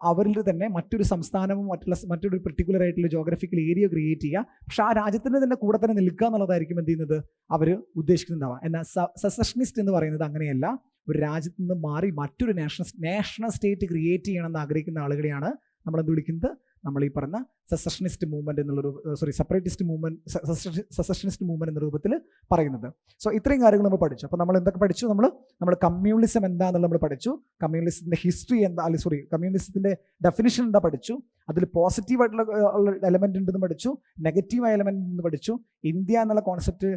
അവരിൽ തന്നെ മറ്റൊരു സംസ്ഥാനവും മറ്റൊരു പെർട്ടിക്കുലർ ആയിട്ടുള്ള ജോഗ്രഫിക്കൽ ഏരിയ ക്രിയേറ്റ് ചെയ്യുക. പക്ഷെ ആ രാജ്യത്തിൻ്റെ തന്നെ കൂടെ തന്നെ നിൽക്കുക എന്നുള്ളതായിരിക്കും എന്ത് ചെയ്യുന്നത്, അവർ ഉദ്ദേശിക്കുന്നുണ്ടാവുക. എന്നാൽ സെസഷനിസ്റ്റ് എന്ന് പറയുന്നത് അങ്ങനെയല്ല. ഒരു രാജ്യത്ത് നിന്ന് മാറി മറ്റൊരു നാഷണൽ സ്റ്റേറ്റ് ക്രിയേറ്റ് ചെയ്യണമെന്ന് ആഗ്രഹിക്കുന്ന ആളുകളെയാണ് നമ്മളെന്ത് വിളിക്കുന്നത്, നമ്മൾ ഈ പറഞ്ഞ സെസഷനിസ്റ്റ് മൂവ്മെന്റ് എന്നുള്ളൊരു സെപ്പറേറ്റിസ്റ്റ് മൂവ്മെന്റ്, സെസഷനിസ്റ്റ് മൂവ്മെന്റ് എന്ന രൂപത്തിൽ പറയുന്നത്. സോ ഇത്രയും കാര്യങ്ങൾ നമ്മൾ പഠിച്ചു. അപ്പോൾ നമ്മൾ എന്തൊക്കെ പഠിച്ചു, നമ്മൾ കമ്മ്യൂണിസം എന്താണെന്നുള്ളത് നമ്മൾ പഠിച്ചു. കമ്മ്യൂണിസത്തിന്റെ ഹിസ്റ്ററി എന്താ, കമ്മ്യൂണിസത്തിന്റെ ഡെഫിനിഷൻ എന്താ പഠിച്ചു. അതിൽ പോസിറ്റീവ് ആയിട്ടുള്ള എലമെന്റ് ഉണ്ടെന്ന് പഠിച്ചു, നെഗറ്റീവ് എലമെന്റ് ഉണ്ടെന്ന് പഠിച്ചു. ഇന്ത്യ എന്നുള്ള കോൺസെപ്റ്റ്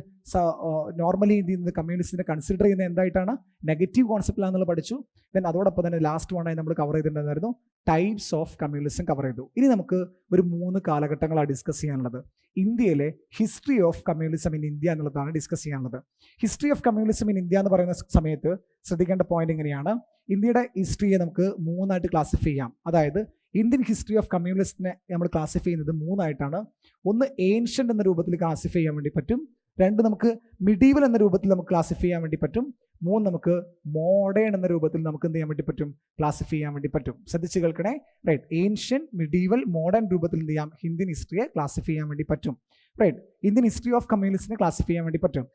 നോർമലി എന്ത് ചെയ്യുന്നത്, കമ്മ്യൂണിസ്റ്റിനെ കൺസിഡർ ചെയ്യുന്നത് എന്തായിട്ടാണ്, നെഗറ്റീവ് കോൺസെപ്റ്റിലാണെന്നുള്ളത് പഠിച്ചു. ദെൻ അതോടൊപ്പം തന്നെ ലാസ്റ്റ് വണ്ണായി നമ്മൾ കവർ ചെയ്തിട്ടുണ്ടായിരുന്നു ടൈപ്സ് ഓഫ് കമ്മ്യൂണിസം കവർ ചെയ്തു. ഇനി നമുക്ക് ഒരു 3 കാലഘട്ടങ്ങളാണ് ഡിസ്കസ് ചെയ്യാനുള്ളത്. ഇന്ത്യയിലെ history of communism in India എന്നുള്ളതാണ് ഡിസ്കസ് ചെയ്യാനുള്ളത്. History of communism in India എന്ന് പറയുന്ന സമയത്ത് ശ്രദ്ധിക്കേണ്ട പോയിന്റ് എങ്ങനെയാണ്, ഇന്ത്യയുടെ ഹിസ്റ്ററിയെ നമുക്ക് 3 ആയിട്ട് ക്ലാസിഫൈ ചെയ്യാം. അതായത് ഇന്ത്യൻ ഹിസ്റ്ററി ഓഫ് കമ്മ്യൂണിസത്തിനെ നമ്മൾ ക്ലാസിഫൈ ചെയ്യുന്നത് 3 ആയിട്ടാണ്. ഒന്ന് ഏൻഷ്യൻ്റ് എന്ന രൂപത്തിൽ ക്ലാസിഫൈ ചെയ്യാൻ വേണ്ടി പറ്റും. 2 നമുക്ക് മിഡീവൽ എന്ന രൂപത്തിൽ നമുക്ക് ക്ലാസിഫൈ ചെയ്യാൻ വേണ്ടി പറ്റും. 3 നമുക്ക് മോഡേൺ എന്ന രൂപത്തിൽ നമുക്ക് എന്ത് ചെയ്യാൻ വേണ്ടി പറ്റും, ക്ലാസിഫൈ ചെയ്യാൻ വേണ്ടി പറ്റും. ശ്രദ്ധിച്ച് കേൾക്കണേ. റൈറ്റ്, ഏൻഷ്യൻ, മിഡീവൽ, മോഡേൺ രൂപത്തിൽ എന്ത് ചെയ്യാം, ഇന്ത്യൻ ഹിസ്റ്ററിയെ ക്ലാസിഫൈ ചെയ്യാൻ വേണ്ടി പറ്റും. റൈറ്റ്, ഇന്ത്യൻ ഹിസ്റ്ററി ഓഫ് കമ്മ്യൂണിസ്റ്റിനെ ക്ലാസിഫൈ ചെയ്യാൻ വേണ്ടി പറ്റും.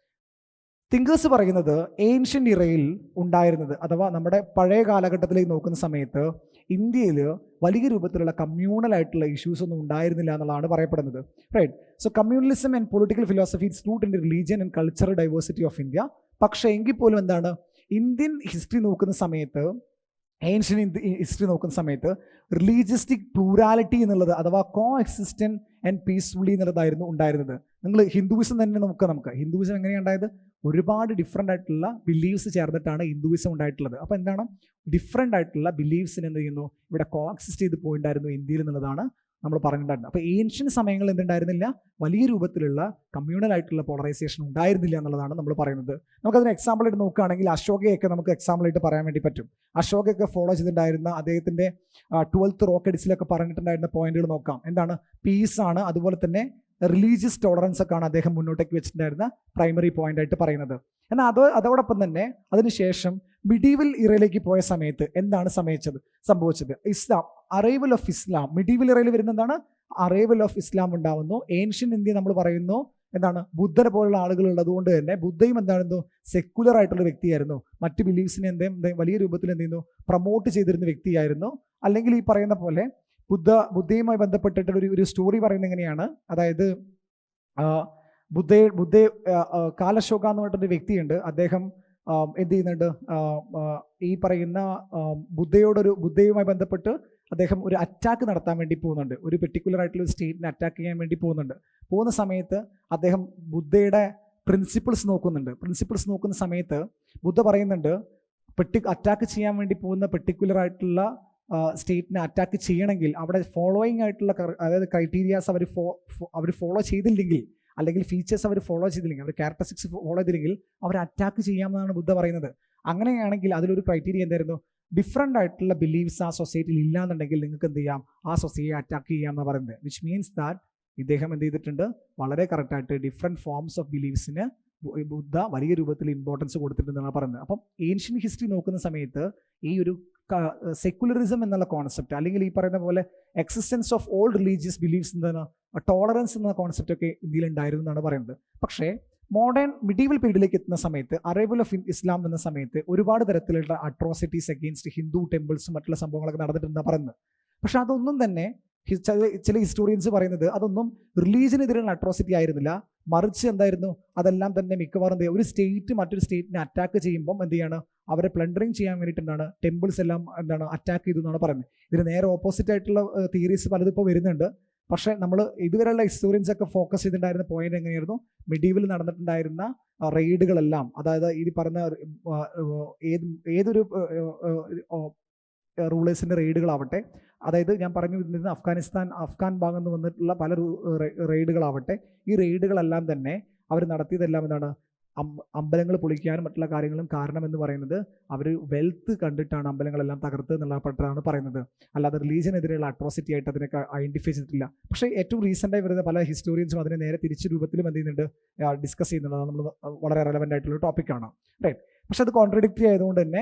തിങ്കേഴ്സ് പറയുന്നത് ഏൻഷ്യൻ ഇറയിൽ ഉണ്ടായിരുന്നത്, അഥവാ നമ്മുടെ പഴയ കാലഘട്ടത്തിലേക്ക് നോക്കുന്ന സമയത്ത് ഇന്ത്യയിൽ വലിയ രൂപത്തിലുള്ള കമ്മ്യൂണൽ ആയിട്ടുള്ള ഇഷ്യൂസ് ഒന്നും ഉണ്ടായിരുന്നില്ല എന്നുള്ളതാണ് പറയപ്പെടുന്നത്. Right, so communalism and political philosophy its root in religion and cultural diversity of India. പക്ഷേ എങ്കിൽ പോലും എന്താണ്, ഇന്ത്യൻ ഹിസ്റ്ററി നോക്കുന്ന സമയത്ത്, ഏൻഷ്യൻ ഹിസ്റ്ററി നോക്കുന്ന സമയത്ത് റിലീജിയസ്റ്റിക് പ്ലൂരാലിറ്റി എന്നുള്ളത്, അഥവാ കോ എക്സിസ്റ്റൻറ്റ് ആൻഡ് പീസ്ഫുള്ളി എന്നുള്ളതായിരുന്നു ഉണ്ടായിരുന്നത്. നിങ്ങൾ ഹിന്ദുവിസം തന്നെ നമുക്ക് ഹിന്ദുവിസം എങ്ങനെയാണ് ഉണ്ടായത്, ഒരുപാട് ഡിഫറെൻ്റ് ആയിട്ടുള്ള ബിലീവ്സ് ചേർന്നിട്ടാണ് ഹിന്ദുവിസം ഉണ്ടായിട്ടുള്ളത്. അപ്പോൾ എന്താണ്, ഡിഫറെൻ്റ് ആയിട്ടുള്ള ബിലീവ്സിന് എന്ത് ചെയ്യുന്നു, ഇവിടെ കോ എക്സിസ്റ്റ് ചെയ്ത് പോയിട്ടുണ്ടായിരുന്നു ഇന്ത്യയിൽ എന്നുള്ളതാണ് നമ്മൾ പറഞ്ഞിട്ടുണ്ടായിരുന്നത്. അപ്പോൾ ഏൻഷ്യൻ സമയങ്ങളിൽ എന്തുണ്ടായിരുന്നില്ല, വലിയ രൂപത്തിലുള്ള കമ്മ്യൂണൽ ആയിട്ടുള്ള പോളറൈസേഷൻ ഉണ്ടായിരുന്നില്ല എന്നുള്ളതാണ് നമ്മൾ പറയുന്നത്. നമുക്കതിന് എക്സാമ്പിൾ ആയിട്ട് നോക്കുകയാണെങ്കിൽ അശോകയൊക്കെ നമുക്ക് എക്സാമ്പിൾ ആയിട്ട് പറയാൻ വേണ്ടി പറ്റും. അശോകയൊക്കെ ഫോളോ ചെയ്തിട്ടുണ്ടായിരുന്ന അദ്ദേഹത്തിൻ്റെ 12th റോക്ക് എഡിസിലൊക്കെ പറഞ്ഞിട്ടുണ്ടായിരുന്ന പോയിന്റുകൾ നോക്കാം. എന്താണ്, പീസാണ്, അതുപോലെ തന്നെ റിലീജിയസ് ടോളറൻസ് ഒക്കെയാണ് അദ്ദേഹം മുന്നോട്ടേക്ക് വെച്ചിട്ടുണ്ടായിരുന്ന പ്രൈമറി പോയിന്റ് ആയിട്ട് പറയുന്നത്. എന്നാൽ അതോടൊപ്പം തന്നെ അതിനുശേഷം മിഡീവൽ ഇറയിലേക്ക് പോയ സമയത്ത് എന്താണ് സംഭവിച്ചത്, ഇസ്ലാം, അറൈവൽ ഓഫ് ഇസ്ലാം. മിഡീവൽ ഇറയിൽ വരുന്ന എന്താണ്, അറൈവൽ ഓഫ് ഇസ്ലാം ഉണ്ടാവുന്നു. ഏൻഷ്യൻ ഇന്ത്യ നമ്മൾ പറയുന്നു എന്താണ്, ബുദ്ധനെ പോലുള്ള ആളുകൾ ഉള്ളതുകൊണ്ട് തന്നെ ബുദ്ധയും എന്താണെന്നോ സെക്കുലർ ആയിട്ടുള്ള വ്യക്തിയായിരുന്നു. മറ്റ് ബിലീഫ്സിനെ വലിയ രൂപത്തിൽ എന്ത് ചെയ്യുന്നു, പ്രൊമോട്ട് ചെയ്തിരുന്ന വ്യക്തിയായിരുന്നു. അല്ലെങ്കിൽ ഈ പറയുന്ന പോലെ ബുദ്ധയുമായി ബന്ധപ്പെട്ടിട്ട് ഒരു സ്റ്റോറി പറയുന്നത് എങ്ങനെയാണ്, അതായത് കാലശോക എന്ന് പറഞ്ഞിട്ടൊരു വ്യക്തിയുണ്ട്. അദ്ദേഹം എന്ത് ചെയ്യുന്നുണ്ട്, ഈ പറയുന്ന ബുദ്ധയുമായി ബന്ധപ്പെട്ട് അദ്ദേഹം ഒരു അറ്റാക്ക് നടത്താൻ വേണ്ടി പോകുന്നുണ്ട്. ഒരു പെർട്ടിക്കുലർ ആയിട്ടുള്ള ഒരു സ്റ്റേറ്റിനെ അറ്റാക്ക് ചെയ്യാൻ വേണ്ടി പോകുന്ന സമയത്ത് അദ്ദേഹം ബുദ്ധയുടെ പ്രിൻസിപ്പിൾസ് നോക്കുന്ന സമയത്ത് ബുദ്ധ പറയുന്നുണ്ട്, അറ്റാക്ക് ചെയ്യാൻ വേണ്ടി പോകുന്ന പെർട്ടിക്കുലർ ആയിട്ടുള്ള സ്റ്റേറ്റിനെ അറ്റാക്ക് ചെയ്യണമെങ്കിൽ അവിടെ ഫോളോയിങ് ആയിട്ടുള്ള, അതായത് ക്രൈറ്റീരിയാസ് അവർ ഫോളോ ചെയ്തില്ലെങ്കിൽ, അല്ലെങ്കിൽ ഫീച്ചേഴ്സ് അവർ ഫോളോ ചെയ്തില്ലെങ്കിൽ, അവർ ക്യാരക്ടറിസ്റ്റിക്സ് ഫോളോ ചെയ്തില്ലെങ്കിൽ അവർ അറ്റാക്ക് ചെയ്യാമെന്നാണ് ബുദ്ധ പറയുന്നത്. അങ്ങനെയാണെങ്കിൽ അതിലൊരു ക്രൈറ്റീരിയ എന്തായിരുന്നു, ഡിഫറെൻ്റ് ആയിട്ടുള്ള ബിലീവ്സ് ആ സൊസൈറ്റിയിൽ ഇല്ലാന്നുണ്ടെങ്കിൽ നിങ്ങൾക്ക് എന്ത് ചെയ്യാം, ആ സൊസൈറ്റിയെ അറ്റാക്ക് ചെയ്യാമെന്ന് പറയുന്നത്. വിച്ച് മീൻസ് ദാറ്റ് ഇദ്ദേഹം എന്ത് ചെയ്തിട്ടുണ്ട്, വളരെ കറക്റ്റായിട്ട് ഡിഫറെൻറ്റ് ഫോംസ് ഓഫ് ബിലീവ്സിന് ബുദ്ധ വലിയ രൂപത്തിൽ ഇമ്പോർട്ടൻസ് കൊടുത്തിട്ടുണ്ടെന്നാണ് പറയുന്നത്. അപ്പം ഏൻഷ്യൻ ഹിസ്റ്ററി നോക്കുന്ന സമയത്ത് ഈ ഒരു സെക്കുലറിസം എന്നുള്ള കോൺസെപ്റ്റ്, അല്ലെങ്കിൽ ഈ പറയുന്ന പോലെ existence of all religious beliefs, എന്താണ് ടോളറൻസ് എന്ന കോൺസെപ്റ്റ് ഒക്കെ ഇന്ത്യയിൽ ഉണ്ടായിരുന്നു എന്നാണ് പറയുന്നത്. പക്ഷേ മിഡീവൽ പീരീഡിലേക്ക് എത്തുന്ന സമയത്ത്, അറൈവൽ ഓഫ് ഇസ്ലാം എന്ന സമയത്ത് ഒരുപാട് തരത്തിലുള്ള അട്രോസിറ്റീസ് അഗെയിൻസ്റ്റ് ഹിന്ദു ടെമ്പിൾസും മറ്റുള്ള സംഭവങ്ങളൊക്കെ നടന്നിട്ടുണ്ടെന്നാണ് പറയുന്നത്. പക്ഷെ അതൊന്നും തന്നെ ചില ഹിസ്റ്റോറിയൻസ് പറയുന്നത് അതൊന്നും റിലീജിയനെതിരെയുള്ള അട്രോസിറ്റി ആയിരുന്നില്ല, മറിച്ച് എന്തായിരുന്നു, അതെല്ലാം തന്നെ മിക്കവാറും ഒരു സ്റ്റേറ്റ് മറ്റൊരു സ്റ്റേറ്റിനെ അറ്റാക്ക് ചെയ്യുമ്പം എന്ത് ചെയ്യാണ്, അവരെ പ്ലണ്ടറിങ് ചെയ്യാൻ വേണ്ടിയിട്ടാണ് ടെമ്പിൾസ് എല്ലാം അറ്റാക്ക് ചെയ്തു എന്നാണ് പറയുന്നത്. ഇതിന് നേരെ ഓപ്പോസിറ്റ് ആയിട്ടുള്ള തിയറീസ് പലതും ഇപ്പോൾ വരുന്നുണ്ട്. പക്ഷേ നമ്മൾ ഇതുവരെയുള്ള ഹിസ്റ്റോറിയൻസ് ഒക്കെ ഫോക്കസ് ചെയ്തിട്ടുണ്ടായിരുന്ന പോയിന്റ് എങ്ങനെയായിരുന്നു, മിഡീവൽ നടന്നിട്ടുണ്ടായിരുന്ന റെയ്ഡുകളെല്ലാം, അതായത് ഈ പറഞ്ഞ ഏതൊരു റൂളേഴ്സിൻ്റെ റെയ്ഡുകളാവട്ടെ, അതായത് ഞാൻ പറഞ്ഞു വരുന്നത് അഫ്ഗാൻ ഭാഗത്ത് നിന്ന് വന്നിട്ടുള്ള പല റെയ്ഡുകളാവട്ടെ, ഈ റെയ്ഡുകളെല്ലാം തന്നെ അവർ നടത്തിയതെല്ലാം എന്താണ്, അമ്പലങ്ങൾ പൊളിക്കാനും മറ്റുള്ള കാര്യങ്ങളും കാരണമെന്ന് പറയുന്നത് അവർ വെൽത്ത് കണ്ടിട്ടാണ് അമ്പലങ്ങളെല്ലാം തകർത്ത് എന്നുള്ളതാണ് പറയുന്നത്. അല്ലാതെ റിലീജിയനെതിരെയുള്ള അട്രോസിറ്റി ആയിട്ട് അതിനൊക്കെ ഐഡന്റിഫൈ ചെയ്തിട്ടില്ല. പക്ഷേ ഏറ്റവും റീസെൻ്റായി വരുന്ന പല ഹിസ്റ്റോറിയൻസും അതിനെ നേരെ തിരിച്ച രൂപത്തിലും എന്ത് ചെയ്യുന്നുണ്ട്, ഡിസ്കസ് ചെയ്യുന്നുണ്ട്. നമ്മൾ വളരെ റെലവൻ്റ് ആയിട്ടുള്ള ടോപ്പിക്കാണ്, റൈറ്റ്. പക്ഷെ അത് കോൺട്രഡിക്റ്ററി ആയതുകൊണ്ട് തന്നെ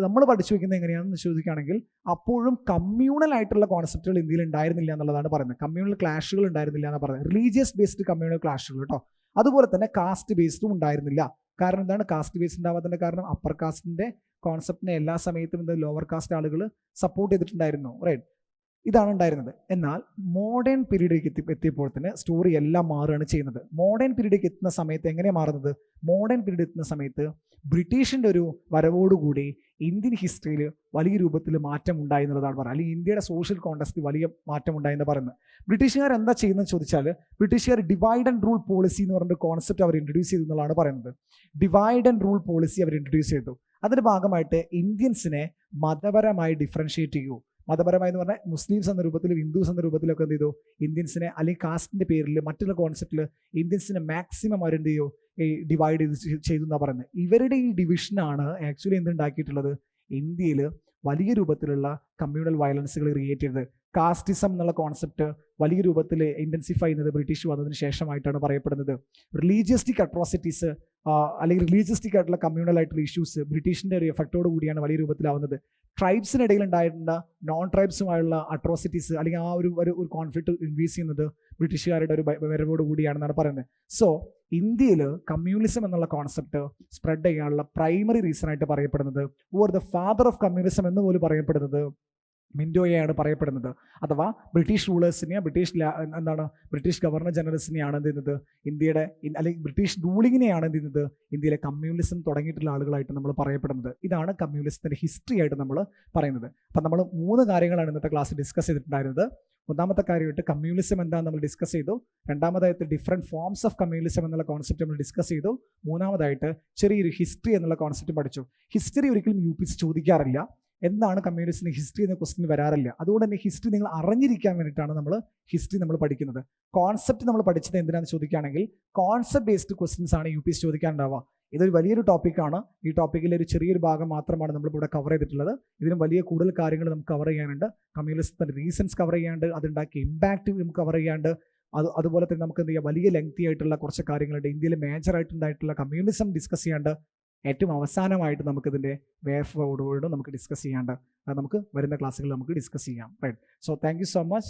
നമ്മൾ പഠിച്ചു വയ്ക്കുന്നത് എങ്ങനെയാണെന്ന് ചോദിക്കുകയാണെങ്കിൽ അപ്പോഴും കമ്മ്യൂണൽ ആയിട്ടുള്ള കോൺസെപ്റ്റുകൾ ഇന്ത്യയിൽ ഉണ്ടായിരുന്നില്ല എന്നുള്ളതാണ് പറയുന്നത്. കമ്മ്യൂണൽ ക്ലാഷുകൾ ഉണ്ടായിരുന്നില്ല എന്നാണ് പറയുന്നത്. റിലീജിയസ് ബേസ്ഡ് കമ്മ്യൂണൽ ക്ലാഷുകൾ കേട്ടോ. അതുപോലെ തന്നെ കാസ്റ്റ് ബേസ്ഡും ഉണ്ടായിരുന്നില്ല. കാരണം എന്താണ് കാസ്റ്റ് ബേസ്ഡ് ഉണ്ടാവാത്തതിൻ്റെ കാരണം, അപ്പർ കാസ്റ്റിൻ്റെ കോൺസെപ്റ്റിനെ എല്ലാ സമയത്തും ലോവർ കാസ്റ്റ് ആളുകൾ സപ്പോർട്ട് ചെയ്തിട്ടുണ്ടായിരുന്നു, റൈറ്റ്. ഇതാണ് ഉണ്ടായിരുന്നത്. എന്നാൽ മോഡേൺ പീരീഡിലേക്ക് എത്തിയപ്പോൾ തന്നെ സ്റ്റോറി എല്ലാം മാറുകയാണ് ചെയ്യുന്നത്. മോഡേൺ പീരീഡിലേക്ക് എത്തുന്ന സമയത്ത് എങ്ങനെയാണ് മാറുന്നത്, മോഡേൺ പീരീഡ് എത്തുന്ന സമയത്ത് ബ്രിട്ടീഷിൻ്റെ ഒരു വരവോടുകൂടി ഇന്ത്യൻ ഹിസ്റ്ററിയിൽ വലിയ രൂപത്തിൽ മാറ്റം ഉണ്ടായി എന്നുള്ളതാണ് പറയുന്നത്. അല്ലെങ്കിൽ ഇന്ത്യയുടെ സോഷ്യൽ കോണ്ടക്സ്റ്റിൽ വലിയ മാറ്റം ഉണ്ടായി എന്ന് പറയുന്നത്. ബ്രിട്ടീഷുകാർ എന്താ ചെയ്യുന്നത് ചോദിച്ചാൽ, ബ്രിട്ടീഷുകാർ ഡിവൈഡ് ആൻഡ് റൂൾ പോളിസി എന്ന് പറഞ്ഞൊരു കോൺസെപ്റ്റ് അവർ ഇൻട്രൊഡ്യൂസ് ചെയ്തു എന്നുള്ളതാണ് പറയുന്നത്. ഡിവൈഡ് ആൻഡ് റൂൾ പോളിസി അവർ ഇൻട്രൊഡ്യൂസ് ചെയ്തു. അതിൻ്റെ ഭാഗമായിട്ട് ഇന്ത്യൻസിനെ മതപരമായി ഡിഫറൻഷിയേറ്റ് ചെയ്യൂ. മതപരമായി എന്ന് പറഞ്ഞാൽ മുസ്ലിംസ് എന്ന രൂപത്തിലും ഹിന്ദുസ് എന്ന രൂപത്തിലൊക്കെ എന്ത് ചെയ്തു, ഇന്ത്യൻസിനെ അല്ലെങ്കിൽ കാസ്റ്റിൻ്റെ പേരിൽ മറ്റുള്ള കോൺസെപ്റ്റിൽ ഇന്ത്യൻസിനെ മാക്സിമം അവരെന്ത് ചെയ്യൂ, ഈ ഡിവൈഡ് ചെയ്തു എന്നാണ് പറയുന്നത്. ഇവരുടെ ഈ ഡിവിഷനാണ് ആക്ച്വലി എന്തുണ്ടാക്കിയിട്ടുള്ളത്, ഇന്ത്യയിൽ വലിയ രൂപത്തിലുള്ള കമ്മ്യൂണൽ വയലൻസുകൾ ക്രിയേറ്റ് ചെയ്തത്. കാസ്റ്റിസം എന്നുള്ള കോൺസെപ്റ്റ് വലിയ രൂപത്തിൽ ഇൻറ്റൻസിഫൈ ചെയ്യുന്നത് ബ്രിട്ടീഷ് വന്നതിന് ശേഷമായിട്ടാണ് പറയപ്പെടുന്നത്. റിലീജിയസ്റ്റിക് അട്രോസിറ്റീസ് അല്ലെങ്കിൽ റിലീജിയസ്റ്റിക് ആയിട്ടുള്ള കമ്മ്യൂണൽ ആയിട്ടുള്ള ഇഷ്യൂസ് ബ്രിട്ടീഷിൻ്റെ ഒരു എഫക്റ്റോട് കൂടിയാണ് വലിയ രൂപത്തിലാവുന്നത്. ട്രൈബ്സിനിടയിൽ ഉണ്ടായിരുന്ന നോൺ ട്രൈബ്സുമായുള്ള അട്രോസിറ്റീസ് അല്ലെങ്കിൽ ആ ഒരു കോൺഫ്ലിക്റ്റ് ഇൻക്രീസ് ചെയ്യുന്നത് ബ്രിട്ടീഷുകാരുടെ ഒരു വരവോട് കൂടിയാണെന്നാണ് പറയുന്നത്. സോ ഇന്ത്യയിൽ കമ്മ്യൂണിസം എന്നുള്ള കോൺസെപ്റ്റ് സ്പ്രെഡ് ചെയ്യാനുള്ള പ്രൈമറി റീസൺ ആയിട്ട് പറയപ്പെടുന്നത്, or the father of communism എന്ന് പോലും പറയപ്പെടുന്നത് മിൻറ്റോയെയാണ് പറയപ്പെടുന്നത്. അഥവാ ബ്രിട്ടീഷ് റൂളേഴ്സിനെയാണ് ബ്രിട്ടീഷ് ഗവർണർ ജനറൽസിനെയാണ് എന്ത് ചെയ്യുന്നത് ഇന്ത്യയുടെ അല്ലെങ്കിൽ ബ്രിട്ടീഷ് റൂളിങ്ങിനെയാണ് എന്ത് ചെയ്യുന്നത് ഇന്ത്യയിലെ കമ്മ്യൂണിസം തുടങ്ങിയിട്ടുള്ള ആളുകളായിട്ട് നമ്മൾ പറയപ്പെടുന്നത്. ഇതാണ് കമ്മ്യൂണിസത്തിൻ്റെ ഹിസ്റ്ററി ആയിട്ട് നമ്മൾ പറയുന്നത്. അപ്പം നമ്മൾ 3 കാര്യങ്ങളാണ് ഇന്നത്തെ ക്ലാസ്സിൽ ഡിസ്കസ് ചെയ്തിട്ടുണ്ടായിരുന്നത്. ഒന്നാമത്തെ കാര്യമായിട്ട് കമ്മ്യൂണിസം എന്താണെന്ന് നമ്മൾ ഡിസ്കസ് ചെയ്തു. രണ്ടാമതായിട്ട് ഡിഫറെൻറ്റ് ഫോംസ് ഓഫ് കമ്മ്യൂണിസം എന്നുള്ള കോൺസെപ്റ്റ് നമ്മൾ ഡിസ്കസ് ചെയ്തു. മൂന്നാമതായിട്ട് ചെറിയൊരു ഹിസ്റ്ററി എന്നുള്ള കോൺസെപ്റ്റ് പഠിച്ചു. ഹിസ്റ്ററി ഒരിക്കലും UPSC ചോദിക്കാറില്ല. എന്താണ് കമ്മ്യൂണിസ്റ്റിന് ഹിസ്റ്ററി എന്ന ക്വസ്റ്റ്യൻ വരാറില്ല. അതുകൊണ്ട് തന്നെ ഹിസ്റ്ററി നിങ്ങൾ അറിഞ്ഞിരിക്കാൻ വേണ്ടിയിട്ടാണ് നമ്മൾ ഹിസ്റ്ററി നമ്മൾ പഠിക്കുന്നത്. കോൺസെപ്റ്റ് നമ്മൾ പഠിച്ചത് എന്തിനാണെന്ന് ചോദിക്കുകയാണെങ്കിൽ കോൺസെപ്റ്റ് ബേസ്ഡ് ക്വസ്റ്റ്യൻസ് ആണ് UPSC ചോദിക്കാനുണ്ടാവുക. ഇതൊരു വലിയൊരു ടോപ്പിക്കാണ്. ഈ ടോപ്പിക്കിലെ ഒരു ചെറിയൊരു ഭാഗം മാത്രമാണ് നമ്മളിവിടെ കവർ ചെയ്തിട്ടുള്ളത്. ഇതിനും വലിയ കൂടുതൽ കാര്യങ്ങൾ നമുക്ക് കവർ ചെയ്യാനുണ്ട്. കമ്മ്യൂണിസത്തിൻ്റെ റീസൺസ് കവർ ചെയ്യാണ്ട്, അതുണ്ടാക്കിയ ഇമ്പാക്റ്റ് നമുക്ക് കവർ ചെയ്യാണ്ട്, അതുപോലെ തന്നെ നമുക്ക് എന്ത് ചെയ്യാം, വലിയ ലെങ്തി ആയിട്ടുള്ള കുറച്ച് കാര്യങ്ങളുണ്ട്. ഇന്ത്യയിൽ മേജറായിട്ടുണ്ടായിട്ടുള്ള കമ്മ്യൂണിസം ഡിസ്കസ് ചെയ്യാണ്ട്, ഏറ്റവും അവസാനമായിട്ട് നമുക്കിതിൻ്റെ വേ ഫോർവേഡ് നമുക്ക് ഡിസ്കസ് ചെയ്യാണ്ട്, അത് നമുക്ക് വരുന്ന ക്ലാസ്സുകളിൽ നമുക്ക് ഡിസ്കസ് ചെയ്യാം. Right. So thank you so much.